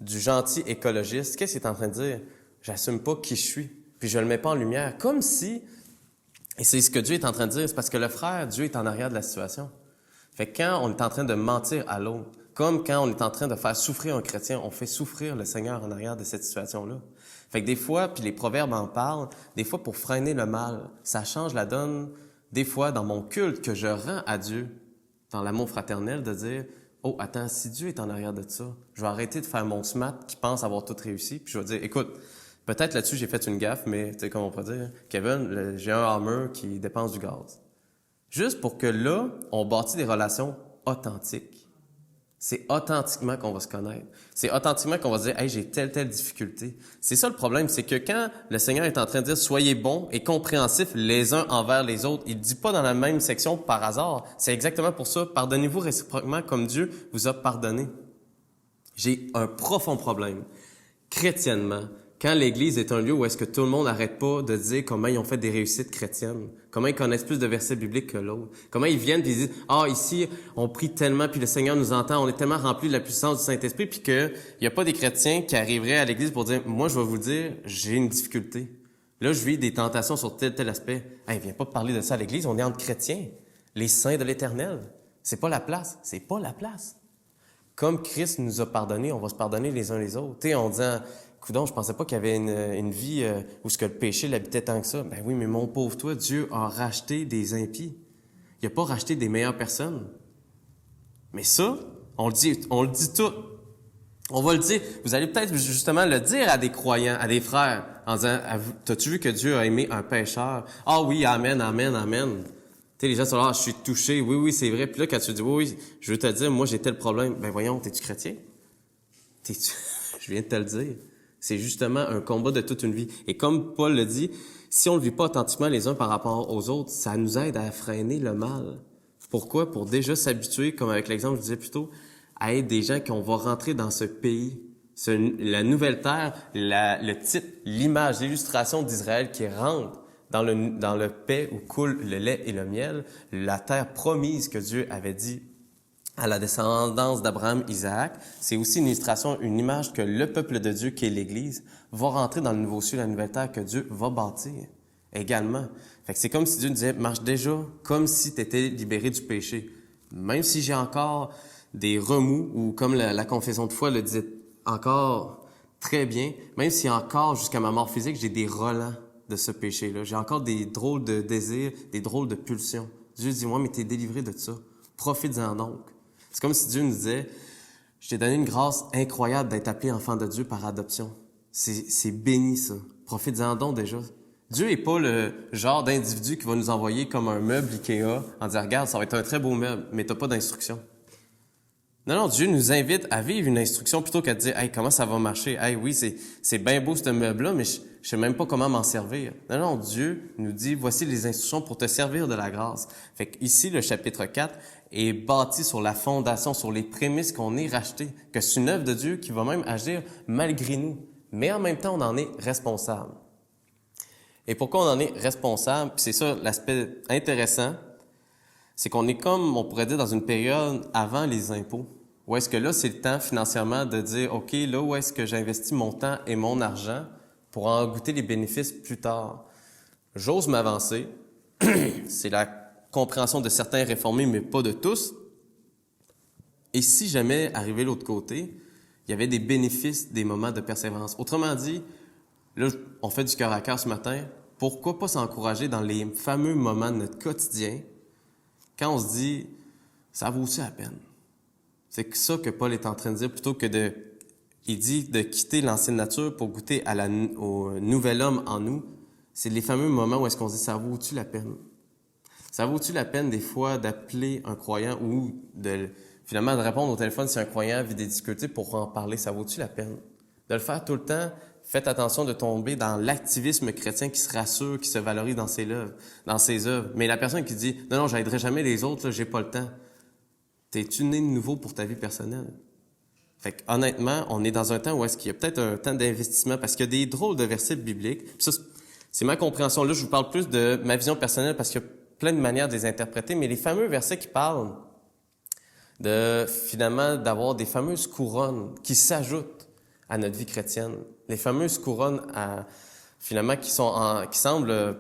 [SPEAKER 1] du gentil écologiste, qu'est-ce qu'il est en train de dire? J'assume pas qui je suis. Puis je le mets pas en lumière. Comme si, et c'est ce que Dieu est en train de dire, c'est parce que le frère, Dieu est en arrière de la situation. Fait que quand on est en train de mentir à l'autre, comme quand on est en train de faire souffrir un chrétien, on fait souffrir le Seigneur en arrière de cette situation-là. Fait que des fois, puis les proverbes en parlent, des fois pour freiner le mal, ça change la donne, des fois dans mon culte que je rends à Dieu, dans l'amour fraternel, de dire « Oh, attends, si Dieu est en arrière de ça, je vais arrêter de faire mon smart qui pense avoir tout réussi, puis je vais dire « Écoute, peut-être là-dessus j'ai fait une gaffe, mais tu sais, comme on pourrait dire, Kevin, j'ai un Hummer qui dépense du gaz. » Juste pour que là, on bâtit des relations authentiques. C'est authentiquement qu'on va se connaître. C'est authentiquement qu'on va se dire « Hey, j'ai telle difficulté. » C'est ça le problème, c'est que quand le Seigneur est en train de dire « Soyez bons et compréhensifs les uns envers les autres », il ne dit pas dans la même section par hasard. C'est exactement pour ça. Pardonnez-vous réciproquement comme Dieu vous a pardonné. J'ai un profond problème. Chrétiennement, quand l'Église est un lieu où est-ce que tout le monde n'arrête pas de dire comment ils ont fait des réussites chrétiennes, comment ils connaissent plus de versets bibliques que l'autre, comment ils viennent et ils disent « ici, on prie tellement, puis le Seigneur nous entend, on est tellement remplis de la puissance du Saint-Esprit, puis qu'il n'y a pas des chrétiens qui arriveraient à l'Église pour dire « Moi, je vais vous dire, j'ai une difficulté. Là, je vis des tentations sur tel aspect. Hey, viens pas parler de ça à l'Église, on est entre chrétiens, les saints de l'Éternel. C'est pas la place, c'est pas la place. » Comme Christ nous a pardonné, on va se pardonner les uns les autres. Tu sais, en disant coudonc, je pensais pas qu'il y avait une vie où ce que le péché l'habitait tant que ça. Ben oui, mais mon pauvre toi, Dieu a racheté des impies. Il n'a pas racheté des meilleures personnes. Mais ça, on le dit tout. On va le dire. Vous allez peut-être justement le dire à des croyants, à des frères, en disant, t'as-tu vu que Dieu a aimé un pécheur? Ah oui, amen, amen, amen. Tu sais, les gens sont là, je suis touché. Oui, c'est vrai. Puis là, quand tu dis, oui, je veux te dire, moi, j'ai tel problème. Ben voyons, t'es-tu chrétien? Je viens de te le dire. C'est justement un combat de toute une vie. Et comme Paul le dit, si on ne vit pas authentiquement les uns par rapport aux autres, ça nous aide à freiner le mal. Pourquoi? Pour déjà s'habituer, comme avec l'exemple que je disais plus tôt, à être des gens qu'on va rentrer dans ce pays, la nouvelle terre, le titre, l'image, l'illustration d'Israël qui rentre dans le paix où coule le lait et le miel, la terre promise que Dieu avait dit à la descendance d'Abraham, Isaac, c'est aussi une illustration, une image que le peuple de Dieu, qui est l'Église, va rentrer dans le nouveau ciel, la nouvelle terre que Dieu va bâtir également. Fait que c'est comme si Dieu nous disait, marche déjà comme si tu étais libéré du péché. Même si j'ai encore des remous, ou comme la confession de foi le disait encore très bien, même si encore jusqu'à ma mort physique, j'ai des relents de ce péché-là. J'ai encore des drôles de désirs, des drôles de pulsions. Dieu dit, moi, mais t'es délivré de ça. Profites-en donc. C'est comme si Dieu nous disait, je t'ai donné une grâce incroyable d'être appelé enfant de Dieu par adoption. C'est béni, ça. Profites-en donc déjà. Dieu n'est pas le genre d'individu qui va nous envoyer comme un meuble Ikea en disant, regarde, ça va être un très beau meuble, mais t'as pas d'instruction. Non, Dieu nous invite à vivre une instruction plutôt qu'à dire, hey, comment ça va marcher? Hey, oui, c'est bien beau ce meuble-là, mais je sais même pas comment m'en servir. Non, Dieu nous dit, voici les instructions pour te servir de la grâce. Fait que ici, le chapitre 4 est bâti sur la fondation, sur les prémices qu'on est racheté, que c'est une œuvre de Dieu qui va même agir malgré nous. Mais en même temps, on en est responsable. Et pourquoi on en est responsable? Puis c'est ça l'aspect intéressant, c'est qu'on est comme, on pourrait dire, dans une période avant les impôts. Où est-ce que là, c'est le temps financièrement de dire, OK, là, où est-ce que j'investis mon temps et mon argent pour en goûter les bénéfices plus tard? J'ose m'avancer. C'est la compréhension de certains réformés, mais pas de tous. Et si jamais, arrivé de l'autre côté, il y avait des bénéfices des moments de persévérance. Autrement dit, là, on fait du cœur à cœur ce matin. Pourquoi pas s'encourager dans les fameux moments de notre quotidien quand on se dit, ça vaut-tu la peine? C'est ça que Paul est en train de dire, plutôt que il dit de quitter l'ancienne nature pour goûter au nouvel homme en nous. C'est les fameux moments où est-ce qu'on se dit, ça vaut-tu la peine? Ça vaut-tu la peine des fois d'appeler un croyant ou finalement de répondre au téléphone si un croyant vit des difficultés pour en parler? Ça vaut-tu la peine? De le faire tout le temps, faites attention de tomber dans l'activisme chrétien qui se rassure, qui se valorise dans ses œuvres. Mais la personne qui dit, non, j'aiderai jamais les autres, là, j'ai pas le temps. T'es-tu né de nouveau pour ta vie personnelle? Fait que, honnêtement, on est dans un temps où est-ce qu'il y a peut-être un temps d'investissement parce qu'il y a des drôles de versets bibliques. Puis ça, c'est ma compréhension. Là, je vous parle plus de ma vision personnelle parce qu'il y a plein de manières de les interpréter, mais les fameux versets qui parlent finalement, d'avoir des fameuses couronnes qui s'ajoutent à notre vie chrétienne. Les fameuses couronnes, finalement, qui semblent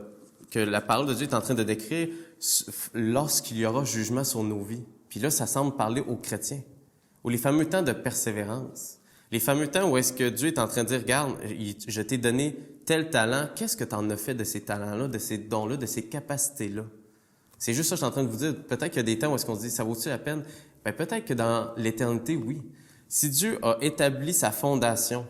[SPEAKER 1] que la parole de Dieu est en train de décrire lorsqu'il y aura jugement sur nos vies. Puis là, ça semble parler aux chrétiens. Ou les fameux temps de persévérance. Les fameux temps où est-ce que Dieu est en train de dire, regarde, je t'ai donné tel talent, qu'est-ce que tu en as fait de ces talents-là, de ces dons-là, de ces capacités-là? C'est juste ça que je suis en train de vous dire. Peut-être qu'il y a des temps où est-ce qu'on se dit, ça vaut-tu la peine? Bien, peut-être que dans l'éternité, oui. Si Dieu a établi sa fondation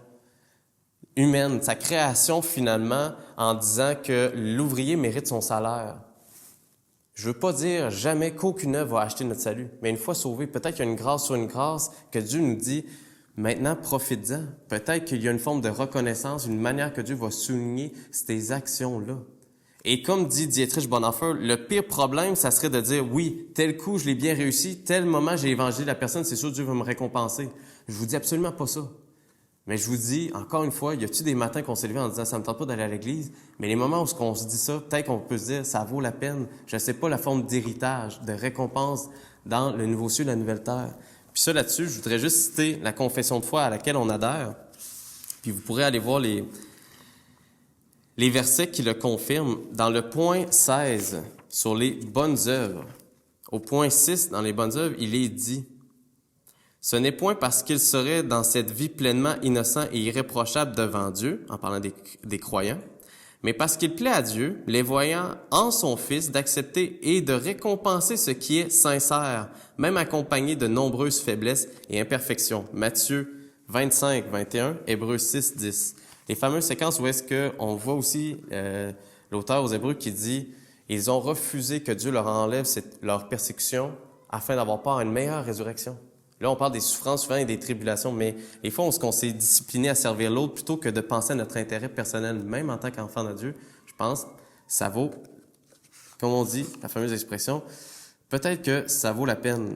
[SPEAKER 1] humaine, sa création finalement, en disant que l'ouvrier mérite son salaire, je veux pas dire jamais qu'aucune œuvre va acheter notre salut, mais une fois sauvé, peut-être qu'il y a une grâce sur une grâce que Dieu nous dit, maintenant profites-en. Peut-être qu'il y a une forme de reconnaissance, une manière que Dieu va souligner ces actions-là. Et comme dit Dietrich Bonhoeffer, le pire problème, ça serait de dire, oui, tel coup, je l'ai bien réussi, tel moment, j'ai évangélisé la personne, c'est sûr, Dieu va me récompenser. Je vous dis absolument pas ça. Mais je vous dis, encore une fois, y a-t-il des matins qu'on s'est levé en disant, ça me tente pas d'aller à l'église? Mais les moments où on se dit ça, peut-être qu'on peut se dire, ça vaut la peine. Je sais pas la forme d'héritage, de récompense dans le nouveau ciel, la nouvelle terre. Puis ça, là-dessus, je voudrais juste citer la confession de foi à laquelle on adhère. Puis vous pourrez aller voir les versets qui le confirment. Dans le point 16, sur les bonnes œuvres, au point 6, dans les bonnes œuvres, il est dit, « Ce n'est point parce qu'il serait dans cette vie pleinement innocent et irréprochable devant Dieu, en parlant des croyants, mais parce qu'il plaît à Dieu, les voyant en son Fils, d'accepter et de récompenser ce qui est sincère, même accompagné de nombreuses faiblesses et imperfections. » Matthieu 25, 21, Hébreux 6, 10. Les fameuses séquences où est-ce qu'on voit aussi l'auteur aux Hébreux qui dit « Ils ont refusé que Dieu leur enlève leur persécution afin d'avoir part à une meilleure résurrection. » Là, on parle des souffrances souvent et des tribulations, mais des fois, on s'est discipliné à servir l'autre plutôt que de penser à notre intérêt personnel, même en tant qu'enfant de Dieu. Je pense ça vaut, comme on dit, la fameuse expression, peut-être que ça vaut la peine.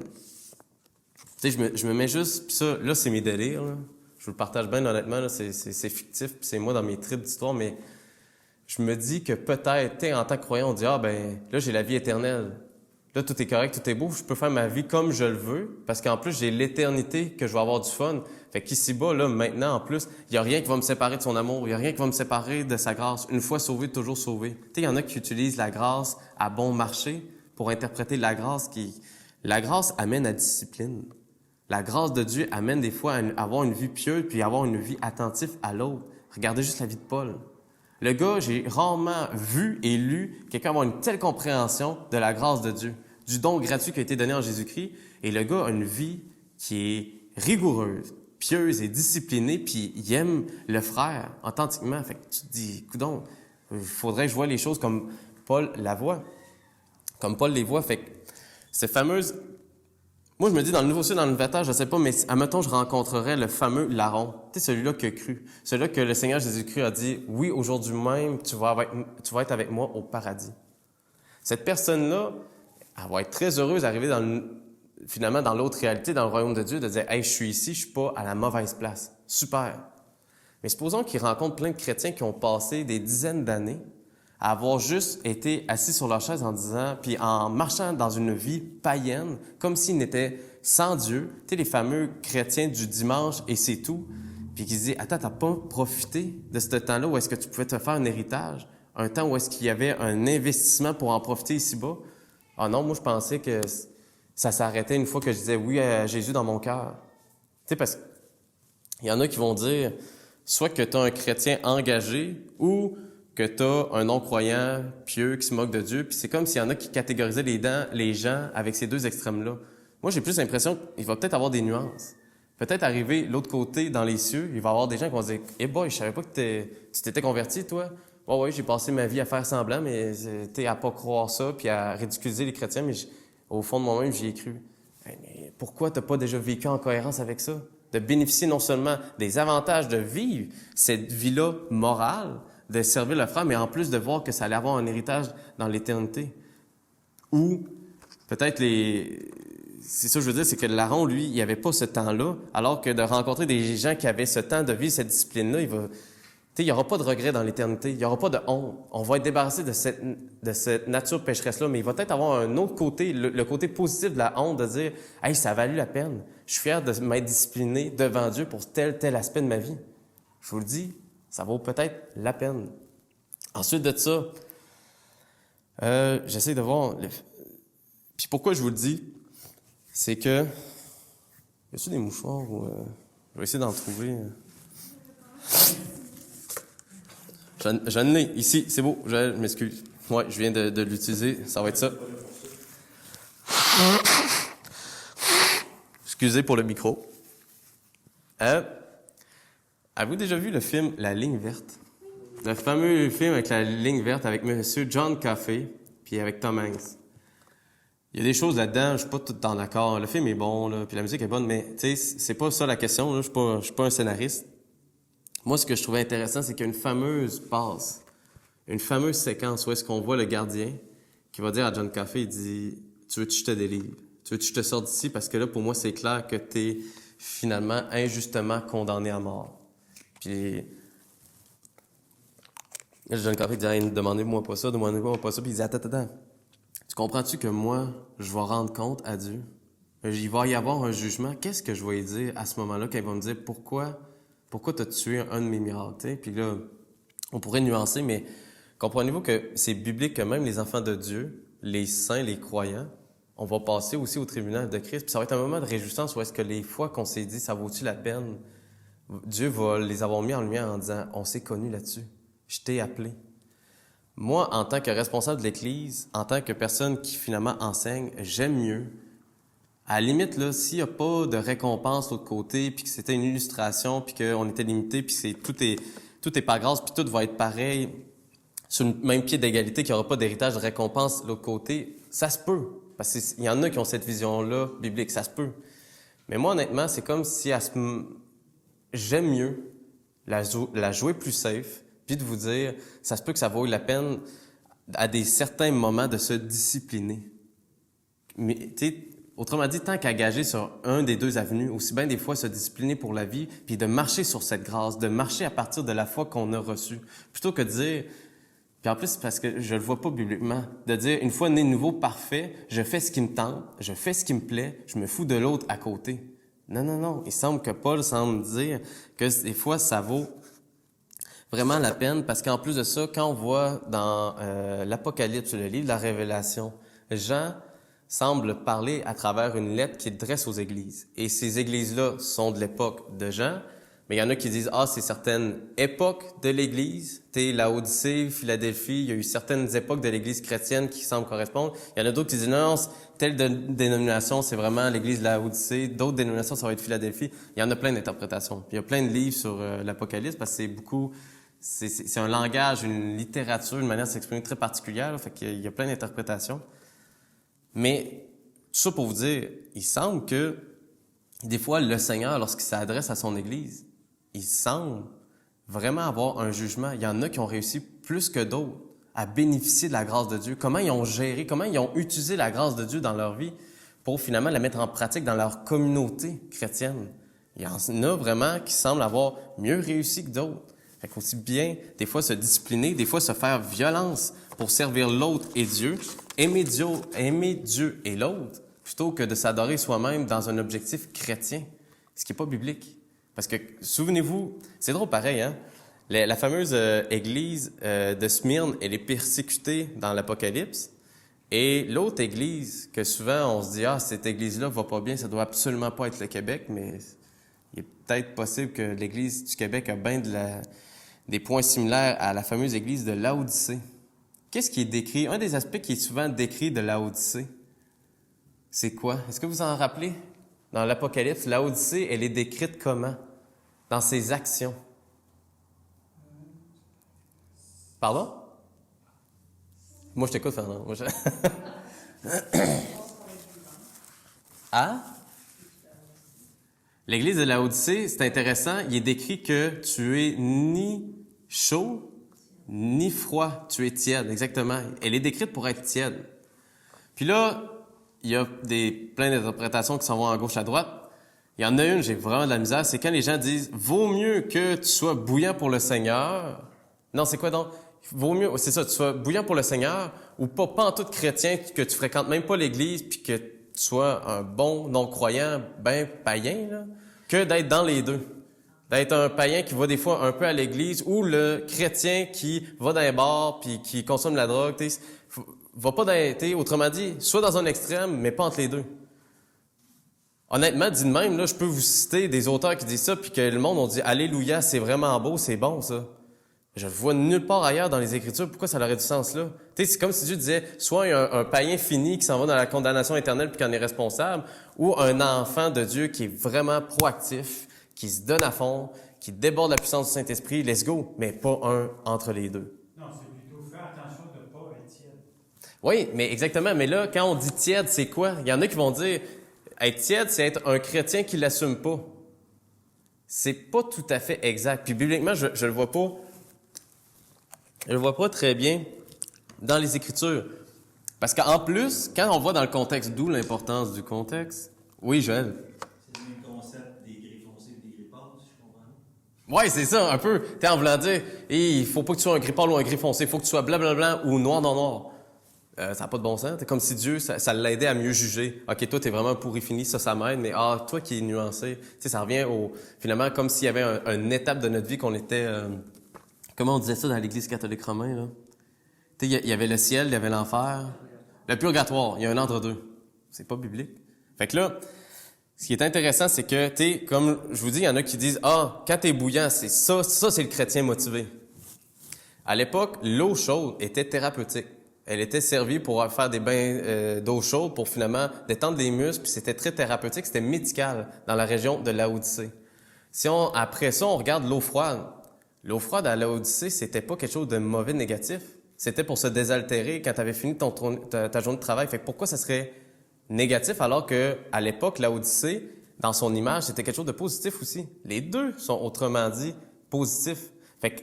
[SPEAKER 1] Tu sais, je me mets juste, puis ça, là, c'est mes délires, là. Je vous le partage bien honnêtement, là, c'est fictif, puis c'est moi dans mes tripes d'histoire, mais je me dis que peut-être, en tant que croyant, on dit, ah ben, là, j'ai la vie éternelle. là, tout est correct, tout est beau, je peux faire ma vie comme je le veux, parce qu'en plus, j'ai l'éternité que je vais avoir du fun. Fait qu'ici-bas, là, maintenant, en plus, il n'y a rien qui va me séparer de son amour, il n'y a rien qui va me séparer de sa grâce. Une fois sauvé, toujours sauvé. Tu sais, il y en a qui utilisent la grâce à bon marché pour interpréter la grâce qui... La grâce amène à discipline. La grâce de Dieu amène des fois à avoir une vie pieuse puis avoir une vie attentive à l'autre. Regardez juste la vie de Paul. Le gars, j'ai rarement vu et lu quelqu'un avoir une telle compréhension de la grâce de Dieu, du don gratuit qui a été donné en Jésus-Christ. Et le gars a une vie qui est rigoureuse, pieuse et disciplinée, puis il aime le frère authentiquement. Fait que tu te dis, coudonc, il faudrait que je voie les choses comme Paul la voit, comme Paul les voit. Fait que ces fameuses... Moi, je me dis, dans le Nouveau Ciel, dans le Nouveau Terre, je sais pas, mais admettons, je rencontrerais le fameux larron. Tu sais, celui-là qui a cru. Celui-là que le Seigneur Jésus-Christ a dit, oui, aujourd'hui même, tu vas être avec moi au paradis. Cette personne-là, elle va être très heureuse d'arriver finalement dans l'autre réalité, dans le royaume de Dieu, de dire, hey, je suis ici, je suis pas à la mauvaise place. Super. Mais supposons qu'il rencontre plein de chrétiens qui ont passé des dizaines d'années à avoir juste été assis sur leur chaise en disant, puis en marchant dans une vie païenne, comme s'ils n'étaient sans Dieu. Tu sais, les fameux chrétiens du dimanche et c'est tout. Puis qui se disent, attends, t'as pas profité de ce temps-là où est-ce que tu pouvais te faire un héritage? Un temps où est-ce qu'il y avait un investissement pour en profiter ici-bas? Ah non, moi, je pensais que ça s'arrêtait une fois que je disais oui à Jésus dans mon cœur. Tu sais, parce qu'il y en a qui vont dire, soit que tu as un chrétien engagé ou que tu as un non-croyant pieux qui se moque de Dieu. Puis c'est comme s'il y en a qui catégorisaient les gens avec ces deux extrêmes-là. Moi, j'ai plus l'impression qu'il va peut-être avoir des nuances. Peut-être arriver l'autre côté, dans les cieux, il va y avoir des gens qui vont se dire « Eh boy, je savais pas que tu t'étais converti, toi. » « Ouais, j'ai passé ma vie à faire semblant, mais à pas croire ça, puis à ridiculiser les chrétiens, mais au fond de moi-même, j'y ai cru. Hey, mais pourquoi t'as pas déjà vécu en cohérence avec ça? De bénéficier non seulement des avantages de vivre cette vie-là morale, de servir le frère, mais en plus de voir que ça allait avoir un héritage dans l'éternité. Ou peut-être c'est ça que je veux dire, c'est que Larron, lui, il avait pas ce temps-là, alors que de rencontrer des gens qui avaient ce temps de vivre cette discipline-là, il n'y aura pas de regret dans l'éternité, il n'y aura pas de honte. On va être débarrassé de cette nature pécheresse-là, mais il va peut-être avoir un autre côté, le côté positif de la honte, de dire « Hey, ça a valu la peine. Je suis fier de m'être discipliné devant Dieu pour tel aspect de ma vie. » Je vous le dis, ça vaut peut-être la peine. Ensuite de ça, j'essaie de voir... Puis pourquoi je vous le dis, c'est que... Y a-t-il des mouchoirs ou... Je vais essayer d'en trouver... J'en ai ici, c'est beau, je m'excuse. Ouais, je viens de l'utiliser, ça va être ça. Excusez pour le micro. Avez-vous déjà vu le film La ligne verte? Le fameux film avec la ligne verte avec Monsieur John Coffey puis avec Tom Hanks. Il y a des choses là-dedans, je suis pas tout le temps d'accord. Le film est bon, là, puis la musique est bonne, mais tu sais, c'est pas ça la question. Là. Je suis pas un scénariste. Moi, ce que je trouvais intéressant, c'est qu'il y a une fameuse passe, une fameuse séquence où est-ce qu'on voit le gardien qui va dire à John Coffey, il dit « Tu veux que je te délivre? Tu veux que je te sorte d'ici? Parce que là, pour moi, c'est clair que tu es finalement injustement condamné à mort. » Puis John Coffey dit hey, « Demandez-moi pas ça, demandez-moi pas ça. » Puis il dit « Attends. Tu comprends-tu que moi, je vais rendre compte à Dieu? Il va y avoir un jugement. Qu'est-ce que je vais lui dire à ce moment-là quand il va me dire « Pourquoi t'as tué un de mes miracles? » Puis là, on pourrait nuancer, mais comprenez-vous que c'est biblique que même les enfants de Dieu, les saints, les croyants, on va passer aussi au tribunal de Christ. Puis ça va être un moment de réjouissance où est-ce que les fois qu'on s'est dit « Ça vaut-tu la peine? » Dieu va les avoir mis en lumière en disant « On s'est connus là-dessus. Je t'ai appelé. » Moi, en tant que responsable de l'Église, en tant que personne qui finalement enseigne, j'aime mieux. À la limite, là, s'il n'y a pas de récompense de l'autre côté, puis que c'était une illustration, puis qu'on était limité, puis tout est par grâce, puis tout va être pareil, sur le même pied d'égalité, qu'il n'y aura pas d'héritage de récompense de l'autre côté, ça se peut. Parce qu'il y en a qui ont cette vision-là biblique, ça se peut. Mais moi, honnêtement, c'est comme si j'aime mieux la jouer plus safe, puis de vous dire, ça se peut que ça vaut la peine à certains moments de se discipliner. Mais, tu sais, autrement dit, tant qu'à gager sur un des deux avenues, aussi bien des fois se discipliner pour la vie, puis de marcher sur cette grâce, de marcher à partir de la foi qu'on a reçue. Plutôt que de dire, Puis en plus, c'est parce que je le vois pas bibliquement. De dire, une fois né de nouveau, parfait, je fais ce qui me tente, je fais ce qui me plaît, je me fous de l'autre à côté. Non. Il semble que Paul semble dire que des fois, ça vaut vraiment la peine, parce qu'en plus de ça, quand on voit dans l'Apocalypse, le livre de la Révélation, Jean semble parler à travers une lettre qu'il dresse aux églises. Et ces églises-là sont de l'époque de Jean, mais il y en a qui disent, c'est certaines époques de l'Église. Laodicée, Philadelphie, il y a eu certaines époques de l'Église chrétienne qui semblent correspondre. Il y en a d'autres qui disent, non, telle dénomination, c'est vraiment l'Église de Laodicée. D'autres dénominations, ça va être Philadelphie. Il y en a plein d'interprétations. Puis il y a plein de livres sur l'Apocalypse, parce que c'est un langage, une littérature, une manière de s'exprimer très particulière. Là, fait qu'il y a plein d'interprétations. Mais tout ça pour vous dire, il semble que des fois, le Seigneur, lorsqu'il s'adresse à son Église, il semble vraiment avoir un jugement. Il y en a qui ont réussi plus que d'autres à bénéficier de la grâce de Dieu. Comment ils ont géré, comment ils ont utilisé la grâce de Dieu dans leur vie pour finalement la mettre en pratique dans leur communauté chrétienne. Il y en a vraiment qui semblent avoir mieux réussi que d'autres. Fait qu'il faut aussi bien, des fois, se discipliner, des fois, se faire violence pour servir l'autre et Dieu, aimer Dieu et l'autre, plutôt que de s'adorer soi-même dans un objectif chrétien, ce qui n'est pas biblique. Parce que, souvenez-vous, c'est drôle pareil, hein? La fameuse église de Smyrne, elle est persécutée dans l'Apocalypse. Et l'autre église, que souvent on se dit, cette église-là va pas bien, ça doit absolument pas être le Québec, mais il est peut-être possible que l'église du Québec a bien des points similaires à la fameuse église de Laodicée. Qu'est-ce qui est décrit? Un des aspects qui est souvent décrit de Laodicée, c'est quoi? Est-ce que vous en rappelez? Dans l'Apocalypse, Laodicée, elle est décrite comment? Dans ses actions. Pardon? Moi, je t'écoute, Fernand. Ah? L'église de Laodicée, c'est intéressant. Il est décrit que tu es ni chaud, ni froid. Tu es tiède, exactement. Elle est décrite pour être tiède. Puis là, il y a plein d'interprétations qui s'en vont à gauche, à droite. Il y en a une, j'ai vraiment de la misère, c'est quand les gens disent « Vaut mieux que tu sois bouillant pour le Seigneur. » Non, c'est quoi donc? Vaut mieux, c'est ça, tu sois bouillant pour le Seigneur ou pas en tout chrétien, que tu fréquentes même pas l'Église, puis que tu sois un bon non-croyant, ben païen, là, que d'être dans les deux. D'être un païen qui va des fois un peu à l'Église ou le chrétien qui va dans les bars puis qui consomme la drogue, va pas dans, autrement dit, soit dans un extrême, mais pas entre les deux. Honnêtement, dit de même, là, je peux vous citer des auteurs qui disent ça, puis que le monde on dit « Alléluia, c'est vraiment beau, c'est bon, ça ». Je le vois nulle part ailleurs dans les Écritures. Pourquoi ça aurait du sens là? C'est comme si Dieu disait, soit un païen fini qui s'en va dans la condamnation éternelle puis qui en est responsable, ou un enfant de Dieu qui est vraiment proactif, qui se donne à fond, qui déborde la puissance du Saint-Esprit, let's go, mais pas un entre les deux.
[SPEAKER 2] Non, c'est plutôt faire attention de ne pas être tiède.
[SPEAKER 1] Oui, mais exactement. Mais là, quand on dit tiède, c'est quoi? Il y en a qui vont dire, être tiède, c'est être un chrétien qui l'assume pas. C'est pas tout à fait exact. Puis bibliquement, je le vois pas. Je le vois pas très bien dans les Écritures. Parce qu'en plus, quand on voit dans le contexte, d'où l'importance du contexte. Oui, Joël.
[SPEAKER 2] C'est le même concept des gris foncés et des gris pâles, si je comprends.
[SPEAKER 1] Oui, c'est ça, un peu. T'es en voulant dire, il faut pas que tu sois un gris pâle ou un gris foncé, il faut que tu sois blanc, blanc, blanc ou noir, noir, noir. Ça n'a pas de bon sens. C'est comme si Dieu, ça l'aidait à mieux juger. OK, toi, t'es vraiment un pourri fini, ça m'aide, mais toi qui es nuancé. Tu sais, ça revient finalement, comme s'il y avait une étape de notre vie qu'on était... comment on disait ça dans l'Église catholique romaine, là? Tu sais, il y avait le ciel, il y avait l'enfer. Le purgatoire, il y a un entre-deux. C'est pas biblique. Fait que là, ce qui est intéressant, c'est que, comme je vous dis, il y en a qui disent, quand t'es bouillant, c'est ça c'est le chrétien motivé. À l'époque, l'eau chaude était thérapeutique. Elle était servie pour faire des bains d'eau chaude pour finalement détendre les muscles, puis c'était très thérapeutique, c'était médical dans la région de Laodicée. Après ça, on regarde l'eau froide. L'eau froide à Laodicée, c'était pas quelque chose de mauvais, négatif. C'était pour se désaltérer quand tu avais fini ta journée de travail. Fait que pourquoi ça serait négatif alors que à l'époque, Laodicée, dans son image, c'était quelque chose de positif aussi. Les deux sont autrement dit positifs. Fait que,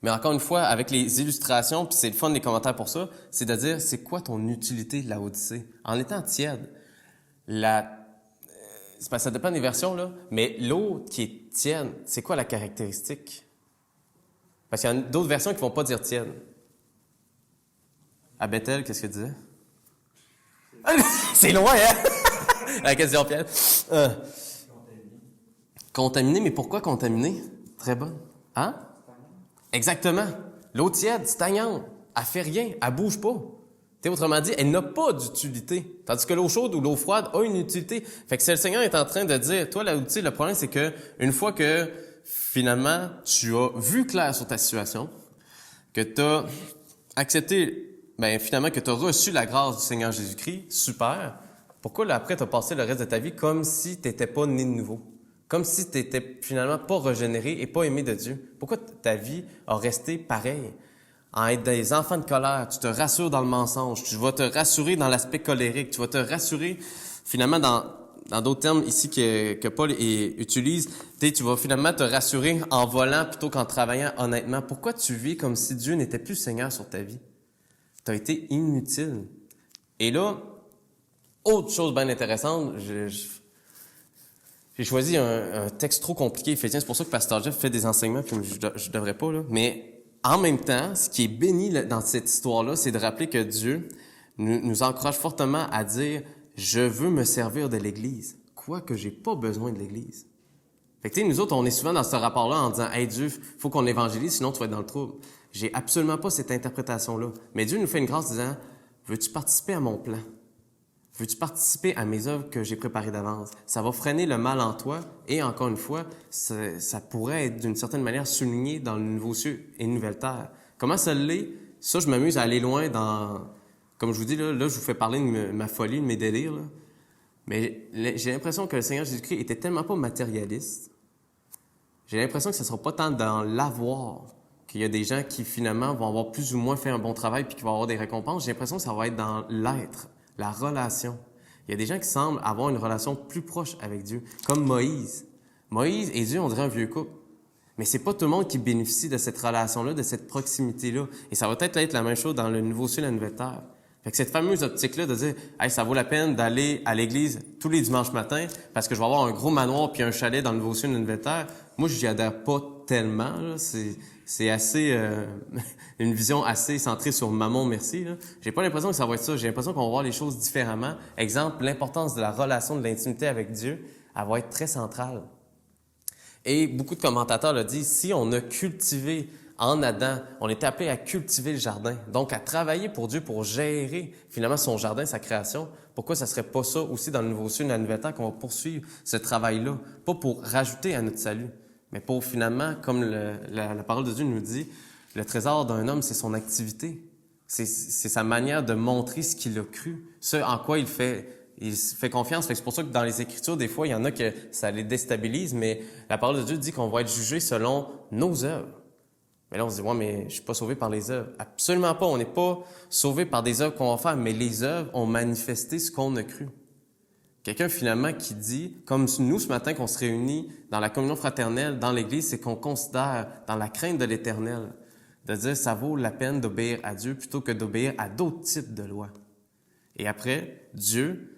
[SPEAKER 1] mais encore une fois, avec les illustrations, puis c'est le fun des commentaires pour ça, c'est de dire c'est quoi ton utilité de Laodicée? En étant tiède, ça dépend des versions, là, mais l'eau qui est tiède, c'est quoi la caractéristique? Parce qu'il y a d'autres versions qui ne vont pas dire tiède. À Bethel, qu'est-ce qu'elle disait? C'est loin, hein? La question piège. Contaminé, mais pourquoi contaminé? Très bonne. Hein? Exactement. L'eau tiède, stagnante. Elle fait rien, elle bouge pas. Autrement dit, elle n'a pas d'utilité. Tandis que l'eau chaude ou l'eau froide a une utilité. Fait que si le Seigneur est en train de dire, toi, là, le problème, c'est que une fois que, finalement, tu as vu clair sur ta situation, que tu as accepté, finalement, que tu as reçu la grâce du Seigneur Jésus-Christ, super. Pourquoi, là, après, tu as passé le reste de ta vie comme si tu n'étais pas né de nouveau? Comme si tu n'étais finalement pas régénéré et pas aimé de Dieu? Pourquoi ta vie a resté pareille? En être des enfants de colère, tu te rassures dans le mensonge, tu vas te rassurer dans l'aspect colérique, tu vas te rassurer finalement dans d'autres termes ici que Paul utilise, tu vas finalement te rassurer en volant plutôt qu'en travaillant honnêtement. Pourquoi tu vis comme si Dieu n'était plus Seigneur sur ta vie? Tu as été inutile. Et là, autre chose bien intéressante, j'ai choisi un texte trop compliqué, Éphésiens, c'est pour ça que Pasteur Jeff fait des enseignements, puis je devrais pas, là, mais en même temps, ce qui est béni dans cette histoire-là, c'est de rappeler que Dieu nous encourage fortement à dire « Je veux me servir de l'Église, quoique j'ai pas besoin de l'Église. » Fait que nous autres, on est souvent dans ce rapport-là en disant « Hey Dieu, faut qu'on évangélise, sinon tu vas être dans le trouble. » J'ai absolument pas cette interprétation-là. Mais Dieu nous fait une grâce disant « Veux-tu participer à mon plan? Veux-tu participer à mes œuvres que j'ai préparées d'avance? Ça va freiner le mal en toi et encore une fois, ça pourrait être d'une certaine manière souligné dans le nouveau ciel et une nouvelle terre. Comment ça l'est? Ça, je m'amuse à aller loin dans... Comme je vous dis, là je vous fais parler de ma folie, de mes délires. Là. Mais j'ai l'impression que le Seigneur Jésus-Christ était tellement pas matérialiste. J'ai l'impression que ce ne sera pas tant dans l'avoir qu'il y a des gens qui finalement vont avoir plus ou moins fait un bon travail puis qui vont avoir des récompenses. J'ai l'impression que ça va être dans l'être. La relation. Il y a des gens qui semblent avoir une relation plus proche avec Dieu, comme Moïse. Moïse et Dieu, on dirait un vieux couple. Mais c'est pas tout le monde qui bénéficie de cette relation-là, de cette proximité-là. Et ça va peut-être être la même chose dans le nouveau ciel et la nouvelle terre. Fait que cette fameuse optique-là de dire « Hey, ça vaut la peine d'aller à l'église tous les dimanches matins parce que je vais avoir un gros manoir puis un chalet dans le nouveau ciel et la nouvelle terre. » Moi, j'y adhère pas tellement. Là. C'est assez une vision assez centrée sur maman, merci. Là. J'ai pas l'impression que ça va être ça. J'ai l'impression qu'on va voir les choses différemment. Exemple, l'importance de la relation, de l'intimité avec Dieu, elle va être très centrale. Et beaucoup de commentateurs le disent, si on a cultivé en Adam, on était appelé à cultiver le jardin, donc à travailler pour Dieu, pour gérer finalement son jardin, sa création. Pourquoi ça serait pas ça aussi dans le nouveau ciel et la nouvelle terre qu'on va poursuivre ce travail-là? Pas pour rajouter à notre salut, mais pour finalement, comme la parole de Dieu nous dit, le trésor d'un homme, c'est son activité. C'est sa manière de montrer ce qu'il a cru, ce en quoi il fait confiance. C'est pour ça que dans les Écritures, des fois, il y en a que ça les déstabilise, mais la parole de Dieu dit qu'on va être jugé selon nos œuvres. Mais là, on se dit, ouais, mais je suis pas sauvé par les œuvres. Absolument pas. On n'est pas sauvé par des œuvres qu'on va faire, mais les œuvres ont manifesté ce qu'on a cru. Quelqu'un, finalement, qui dit, comme nous, ce matin, qu'on se réunit dans la communion fraternelle, dans l'Église, c'est qu'on considère, dans la crainte de l'Éternel, de dire, ça vaut la peine d'obéir à Dieu plutôt que d'obéir à d'autres types de lois. Et après, Dieu,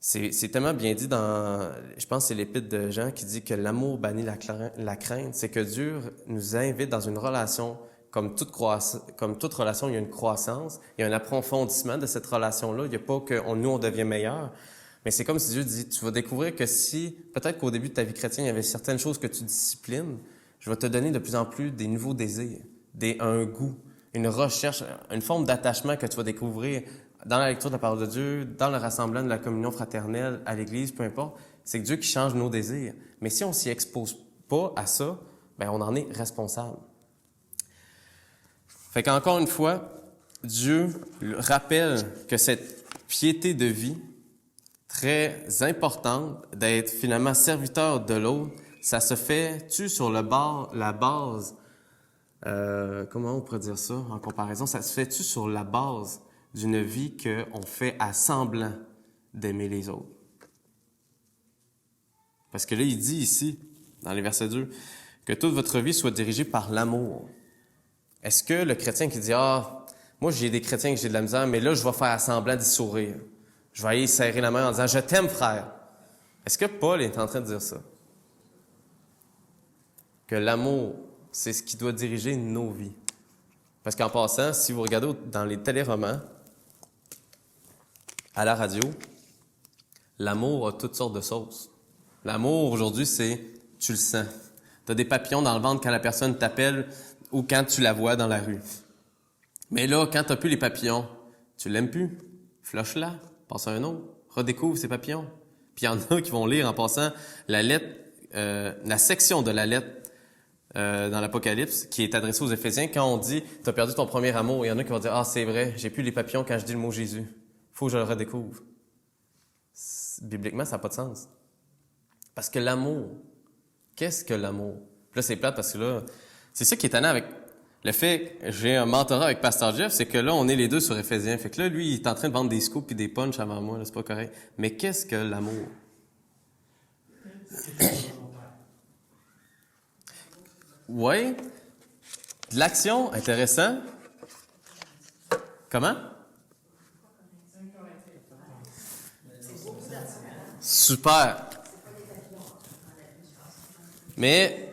[SPEAKER 1] c'est tellement bien dit dans, je pense que c'est l'Épître de Jean qui dit que l'amour bannit la crainte. C'est que Dieu nous invite dans une relation, comme toute relation, il y a une croissance, il y a un approfondissement de cette relation-là. Il n'y a pas que nous, on devient meilleur. Mais c'est comme si Dieu dit, tu vas découvrir que si, peut-être qu'au début de ta vie chrétienne, il y avait certaines choses que tu disciplines, je vais te donner de plus en plus des nouveaux désirs, un goût, une recherche, une forme d'attachement que tu vas découvrir dans la lecture de la parole de Dieu, dans le rassemblement de la communion fraternelle, à l'Église, peu importe. C'est que Dieu qui change nos désirs. Mais si on s'y expose pas à ça, on en est responsable. Fait qu'encore une fois, Dieu rappelle que cette piété de vie, très importante, d'être finalement serviteur de l'autre, ça se fait-tu sur la base, comment on pourrait dire ça en comparaison, ça se fait-tu sur la base d'une vie qu'on fait à semblant d'aimer les autres? Parce que là, il dit ici, dans les versets 2, que toute votre vie soit dirigée par l'amour. Est-ce que le chrétien qui dit « Ah, moi j'ai des chrétiens que j'ai de la misère, mais là je vais faire à semblant d'y sourire. Je vais aller serrer la main en disant « Je t'aime, frère. » Est-ce que Paul est en train de dire ça? Que l'amour c'est ce qui doit diriger nos vies. Parce qu'en passant, si vous regardez dans les téléromans, à la radio, l'amour a toutes sortes de sauces. L'amour, aujourd'hui, c'est tu le sens. Tu as des papillons dans le ventre quand la personne t'appelle ou quand tu la vois dans la rue. Mais là, quand tu n'as plus les papillons, tu l'aimes plus. Flush-la, passe à un autre, redécouvre ces papillons. Puis il y en a qui vont lire en passant la section de la lettre dans l'Apocalypse qui est adressée aux Éphésiens. Quand on dit « tu as perdu ton premier amour », il y en a qui vont dire « Ah, c'est vrai, j'ai plus les papillons quand je dis le mot Jésus. Faut que je le redécouvre. » Bibliquement, ça n'a pas de sens. Parce que l'amour, qu'est-ce que l'amour? Puis là, c'est plate parce que là, c'est ça qui est étonnant avec le fait que j'ai un mentorat avec Pasteur Jeff, c'est que là, on est les deux sur Éphésiens. Fait que là, lui, il est en train de vendre des scoops et des punchs avant moi, là, c'est pas correct. Mais qu'est-ce que l'amour? Oui. De l'action, intéressant. Comment? Super. Mais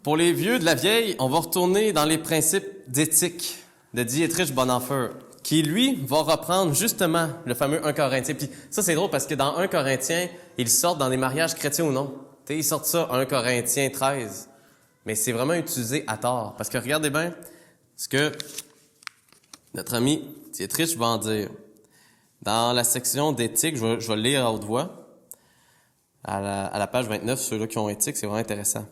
[SPEAKER 1] pour les vieux de la vieille, on va retourner dans les principes d'éthique de Dietrich Bonhoeffer, qui, lui, va reprendre justement le fameux 1 Corinthien. Puis ça, c'est drôle parce que dans 1 Corinthien, ils sortent dans des mariages chrétiens ou non. Ils sortent ça, 1 Corinthiens 13. Mais c'est vraiment utilisé à tort. Parce que regardez bien ce que notre ami Dietrich va en dire. Dans la section d'éthique, je vais le lire à haute voix, à la page 29, ceux-là qui ont éthique, c'est vraiment intéressant.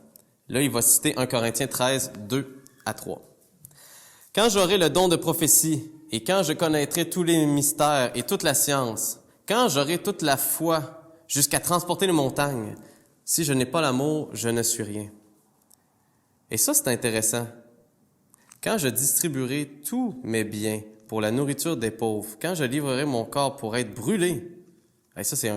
[SPEAKER 1] Là, il va citer 1 Corinthiens 13, 2 à 3. « Quand j'aurai le don de prophétie, et quand je connaîtrai tous les mystères et toute la science, quand j'aurai toute la foi jusqu'à transporter les montagnes, si je n'ai pas l'amour, je ne suis rien. » Et ça, c'est intéressant. Quand je distribuerai tous mes biens pour la nourriture des pauvres, quand je livrerai mon corps pour être brûlé, et ça, c'est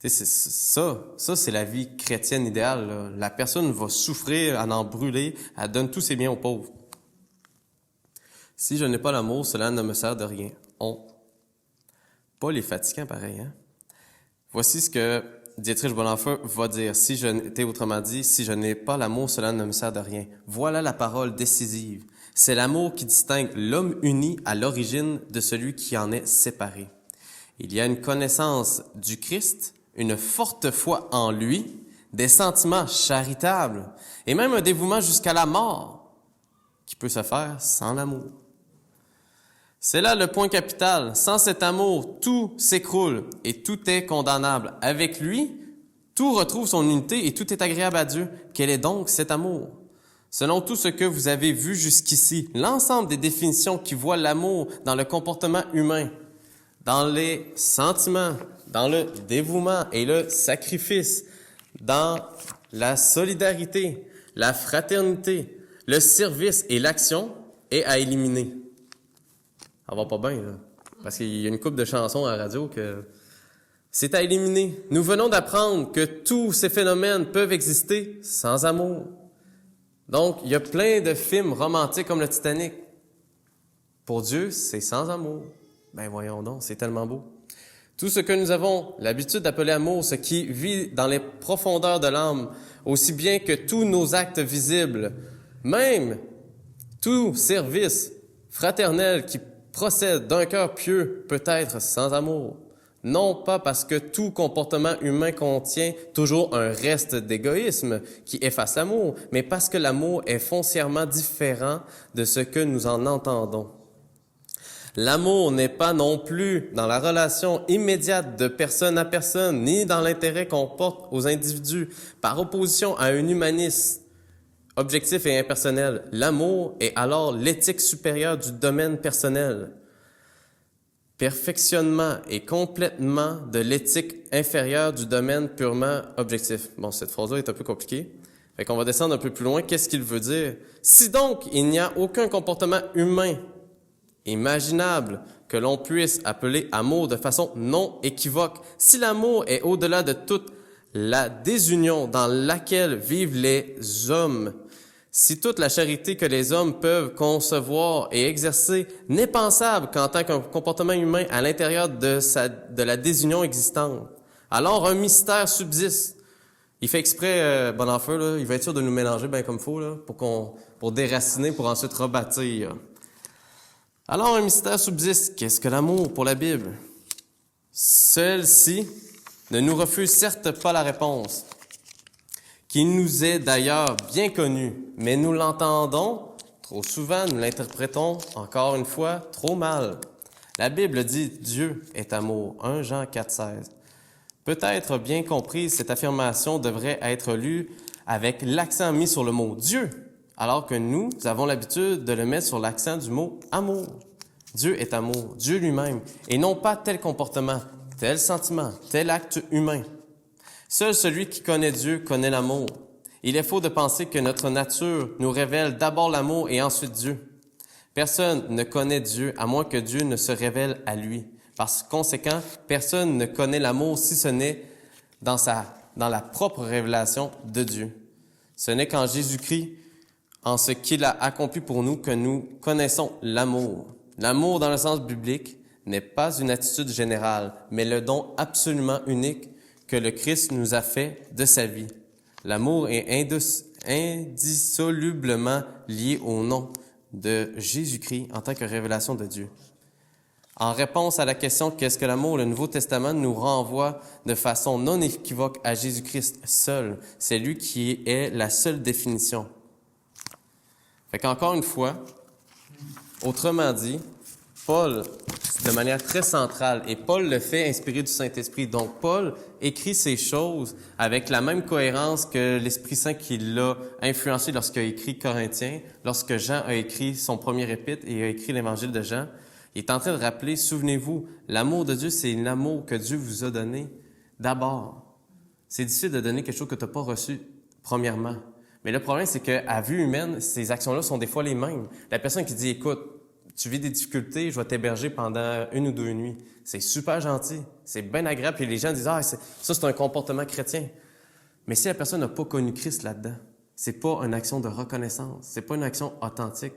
[SPEAKER 1] ça, c'est la vie chrétienne idéale, là. La personne va souffrir, à en brûler, elle donne tous ses biens aux pauvres. Si je n'ai pas l'amour, cela ne me sert de rien. Paul est fatigant pareil, hein? Voici ce que Dietrich Bonhoeffer va dire. Autrement dit, si je n'ai pas l'amour, cela ne me sert de rien. Voilà la parole décisive. C'est l'amour qui distingue l'homme uni à l'origine de celui qui en est séparé. Il y a une connaissance du Christ, une forte foi en lui, des sentiments charitables et même un dévouement jusqu'à la mort qui peut se faire sans l'amour. C'est là le point capital. Sans cet amour, tout s'écroule et tout est condamnable. Avec lui, tout retrouve son unité et tout est agréable à Dieu. Quel est donc cet amour? Selon tout ce que vous avez vu jusqu'ici, l'ensemble des définitions qui voient l'amour dans le comportement humain, dans les sentiments, dans le dévouement et le sacrifice, dans la solidarité, la fraternité, le service et l'action, est à éliminer. Ça va pas bien, là. Parce qu'il y a une couple de chansons à la radio que c'est à éliminer. Nous venons d'apprendre que tous ces phénomènes peuvent exister sans amour. Donc, il y a plein de films romantiques comme le Titanic. Pour Dieu, c'est sans amour. Ben voyons donc, c'est tellement beau. Tout ce que nous avons l'habitude d'appeler amour, ce qui vit dans les profondeurs de l'âme, aussi bien que tous nos actes visibles, même tout service fraternel qui procède d'un cœur pieux peut être sans amour. Non pas parce que tout comportement humain contient toujours un reste d'égoïsme qui efface l'amour, mais parce que l'amour est foncièrement différent de ce que nous en entendons. L'amour n'est pas non plus dans la relation immédiate de personne à personne, ni dans l'intérêt qu'on porte aux individus, par opposition à un humanisme objectif et impersonnel. L'amour est alors l'éthique supérieure du domaine personnel. Perfectionnement et complètement de l'éthique inférieure du domaine purement objectif. Bon, cette phrase-là est un peu compliquée. Fait qu'on va descendre un peu plus loin. Qu'est-ce qu'il veut dire? Si donc il n'y a aucun comportement humain imaginable que l'on puisse appeler amour de façon non équivoque, si l'amour est au-delà de toute la désunion dans laquelle vivent les hommes, si toute la charité que les hommes peuvent concevoir et exercer n'est pensable qu'en tant qu'un comportement humain à l'intérieur de la désunion existante, alors un mystère subsiste. Il fait exprès, bon enfant, là, il va être sûr de nous mélanger bien comme il faut, là, pour déraciner, pour ensuite rebâtir. Alors, un mystère subsiste. Qu'est-ce que l'amour pour la Bible? Celle-ci ne nous refuse certes pas la réponse, qui nous est d'ailleurs bien connue, mais nous l'entendons trop souvent, nous l'interprétons encore une fois trop mal. La Bible dit « Dieu est amour », 1 Jean 4,16. Peut-être bien comprise, cette affirmation devrait être lue avec l'accent mis sur le mot « Dieu », alors que nous avons l'habitude de le mettre sur l'accent du mot « amour ». Dieu est amour, Dieu lui-même, et non pas tel comportement, tel sentiment, tel acte humain. Seul celui qui connaît Dieu connaît l'amour. Il est faux de penser que notre nature nous révèle d'abord l'amour et ensuite Dieu. Personne ne connaît Dieu à moins que Dieu ne se révèle à lui. Par conséquent, personne ne connaît l'amour si ce n'est dans la propre révélation de Dieu. Ce n'est qu'en Jésus-Christ, en ce qu'il a accompli pour nous, que nous connaissons l'amour. L'amour, dans le sens biblique, n'est pas une attitude générale, mais le don absolument unique que le Christ nous a fait de sa vie. L'amour est indissolublement lié au nom de Jésus-Christ en tant que révélation de Dieu. En réponse à la question « Qu'est-ce que l'amour?», le Nouveau Testament nous renvoie de façon non équivoque à Jésus-Christ seul. C'est lui qui est la seule définition. Fait qu'encore une fois, autrement dit, Paul, de manière très centrale, et Paul le fait inspiré du Saint-Esprit. Donc, Paul écrit ces choses avec la même cohérence que l'Esprit Saint qui l'a influencé lorsqu'il a écrit Corinthiens, lorsque Jean a écrit son premier épître et a écrit l'Évangile de Jean. Il est en train de rappeler, souvenez-vous, l'amour de Dieu, c'est l'amour que Dieu vous a donné d'abord. C'est difficile de donner quelque chose que tu n'as pas reçu premièrement. Mais le problème, c'est qu'à vue humaine, ces actions-là sont des fois les mêmes. La personne qui dit, écoute, tu vis des difficultés, je vais t'héberger pendant 1 ou 2 nuits. C'est super gentil, c'est bien agréable. Puis les gens disent, ça c'est un comportement chrétien. Mais si la personne n'a pas connu Christ là-dedans, c'est pas une action de reconnaissance, c'est pas une action authentique,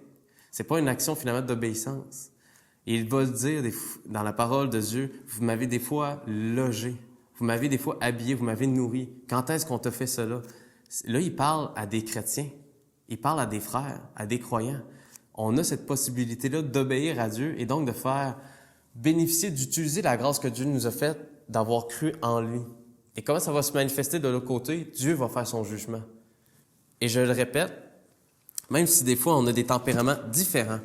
[SPEAKER 1] c'est pas une action finalement d'obéissance. Et il va le dire dans la parole de Dieu, vous m'avez des fois logé, vous m'avez des fois habillé, vous m'avez nourri. Quand est-ce qu'on te fait cela? Là, il parle à des chrétiens, il parle à des frères, à des croyants. On a cette possibilité-là d'obéir à Dieu et donc de faire bénéficier, d'utiliser la grâce que Dieu nous a faite, d'avoir cru en lui. Et comment ça va se manifester de l'autre côté? Dieu va faire son jugement. Et je le répète, même si des fois on a des tempéraments différents,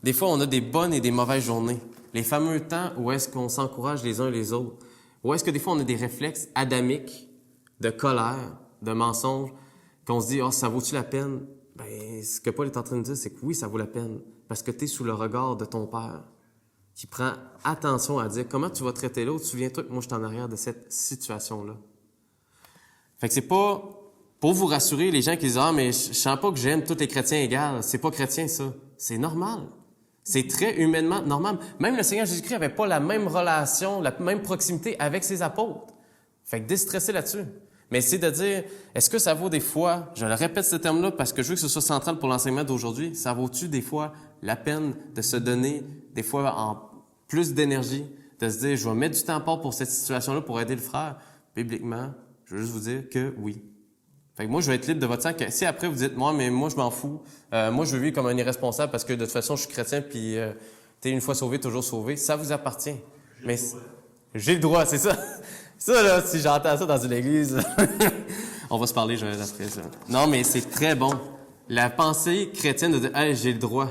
[SPEAKER 1] des fois on a des bonnes et des mauvaises journées, les fameux temps où est-ce qu'on s'encourage les uns les autres, où est-ce que des fois on a des réflexes adamiques de colère, de mensonge, qu'on se dit « ça vaut-tu la peine? » Ben, ce que Paul est en train de dire, c'est que oui, ça vaut la peine, parce que tu es sous le regard de ton Père, qui prend attention à dire comment tu vas traiter l'autre. Souviens-toi que moi, je suis en arrière de cette situation-là. Fait que c'est pas pour vous rassurer les gens qui disent « mais je sens pas que j'aime tous les chrétiens égales. » C'est pas chrétien, ça. C'est normal. C'est très humainement normal. Même le Seigneur Jésus-Christ n'avait pas la même relation, la même proximité avec ses apôtres. Fait que déstresser là-dessus. Mais c'est de dire, est-ce que ça vaut des fois, je le répète ce terme-là parce que je veux que ce soit central pour l'enseignement d'aujourd'hui, ça vaut-tu des fois la peine de se donner, des fois en plus d'énergie, de se dire, je vais mettre du temps à part pour cette situation-là pour aider le frère? Bibliquement, je veux juste vous dire que oui. Fait que moi, je vais être libre de votre sang. Que si après vous dites, moi je m'en fous, moi je veux vivre comme un irresponsable parce que de toute façon, je suis chrétien puis t'es une fois sauvé, toujours sauvé, ça vous appartient. Mais j'ai le droit, c'est ça. Ça, là, si j'entends ça dans une église, on va se parler après ça. Non, mais c'est très bon. La pensée chrétienne de dire « Hey, j'ai le droit ».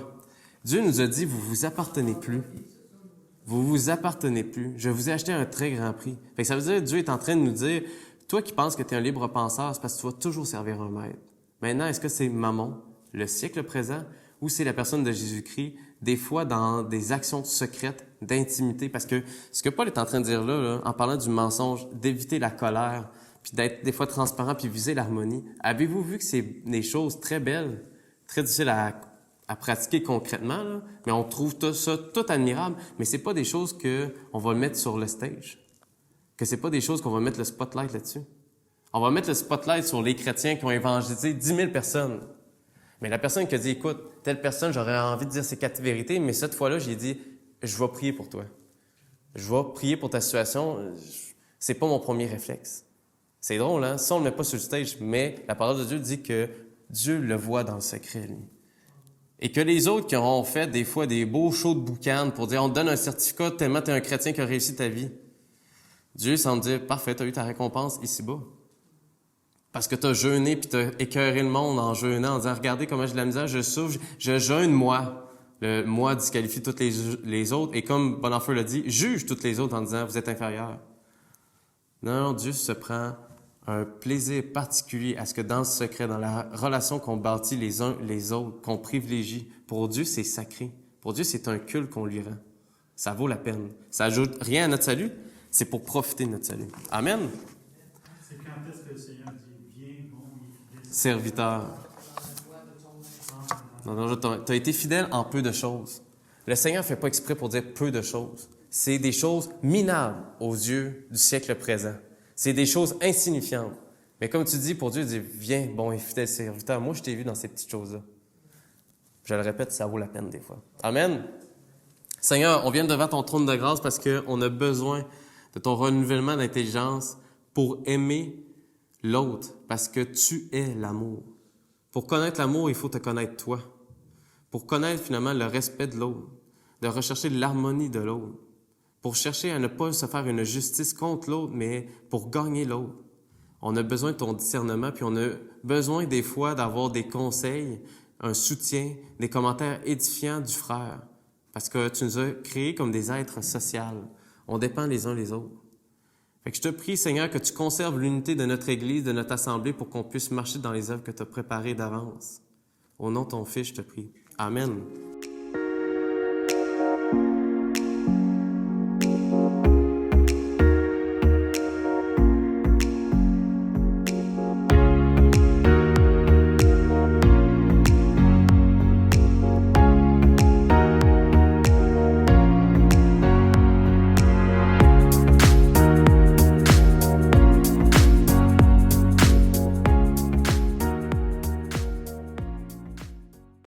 [SPEAKER 1] Dieu nous a dit « Vous vous appartenez plus. Vous vous appartenez plus. Je vous ai acheté un très grand prix. » Fait que ça veut dire que Dieu est en train de nous dire « Toi qui penses que tu es un libre penseur, c'est parce que tu vas toujours servir un maître. Maintenant, est-ce que c'est Mammon, le siècle présent, ou c'est la personne de Jésus-Christ, des fois dans des actions secrètes d'intimité? Parce que ce que Paul est en train de dire là, en parlant du mensonge, d'éviter la colère, puis d'être des fois transparent, puis viser l'harmonie, avez-vous vu que c'est des choses très belles, très difficiles à pratiquer concrètement, là? Mais on trouve ça tout admirable, mais c'est pas des choses qu'on va mettre sur le stage, que c'est pas des choses qu'on va mettre le spotlight là-dessus. On va mettre le spotlight sur les chrétiens qui ont évangélisé 10 000 personnes. Mais la personne qui a dit, écoute, telle personne, j'aurais envie de dire ces 4 vérités, mais cette fois-là, j'ai dit, je vais prier pour toi. Je vais prier pour ta situation. C'est pas mon premier réflexe. C'est drôle, hein? Ça, on ne le met pas sur le stage, mais la parole de Dieu dit que Dieu le voit dans le secret, lui. Et que les autres qui auront fait des fois des beaux shows de boucan pour dire on te donne un certificat tellement tu es un chrétien qui a réussi ta vie. Dieu semble dire parfait, tu as eu ta récompense ici-bas. Parce que tu as jeûné puis tu as écœuré le monde en jeûnant, en disant regardez comment j'ai de la misère, je souffre, je jeûne moi. Le moi disqualifie toutes les autres et comme Bonhoeffer l'a dit, juge toutes les autres en disant vous êtes inférieurs. Non, Dieu se prend un plaisir particulier à ce que dans le secret, dans la relation qu'on bâtit les uns les autres, qu'on privilégie, pour Dieu, c'est sacré. Pour Dieu, c'est un culte qu'on lui rend. Ça vaut la peine. Ça ajoute rien à notre salut, c'est pour profiter de notre salut. Amen.
[SPEAKER 2] C'est quand est-ce que le Seigneur dit viens, bon et fidèle
[SPEAKER 1] Serviteur. Non, tu as été fidèle en peu de choses. Le Seigneur ne fait pas exprès pour dire peu de choses. C'est des choses minables aux yeux du siècle présent. C'est des choses insignifiantes. Mais comme tu dis, pour Dieu, il dit, viens, bon et fidèle serviteur. Moi, je t'ai vu dans ces petites choses-là. Je le répète, ça vaut la peine des fois. Amen. Seigneur, on vient devant ton trône de grâce parce qu'on a besoin de ton renouvellement d'intelligence pour aimer l'autre, parce que tu es l'amour. Pour connaître l'amour, il faut te connaître toi. Pour connaître finalement le respect de l'autre, de rechercher l'harmonie de l'autre. Pour chercher à ne pas se faire une justice contre l'autre, mais pour gagner l'autre. On a besoin de ton discernement, puis on a besoin des fois d'avoir des conseils, un soutien, des commentaires édifiants du frère. Parce que tu nous as créés comme des êtres sociaux. On dépend les uns les autres. Fait que je te prie, Seigneur, que tu conserves l'unité de notre Église, de notre assemblée, pour qu'on puisse marcher dans les œuvres que tu as préparées d'avance. Au nom de ton Fils, je te prie. Amen.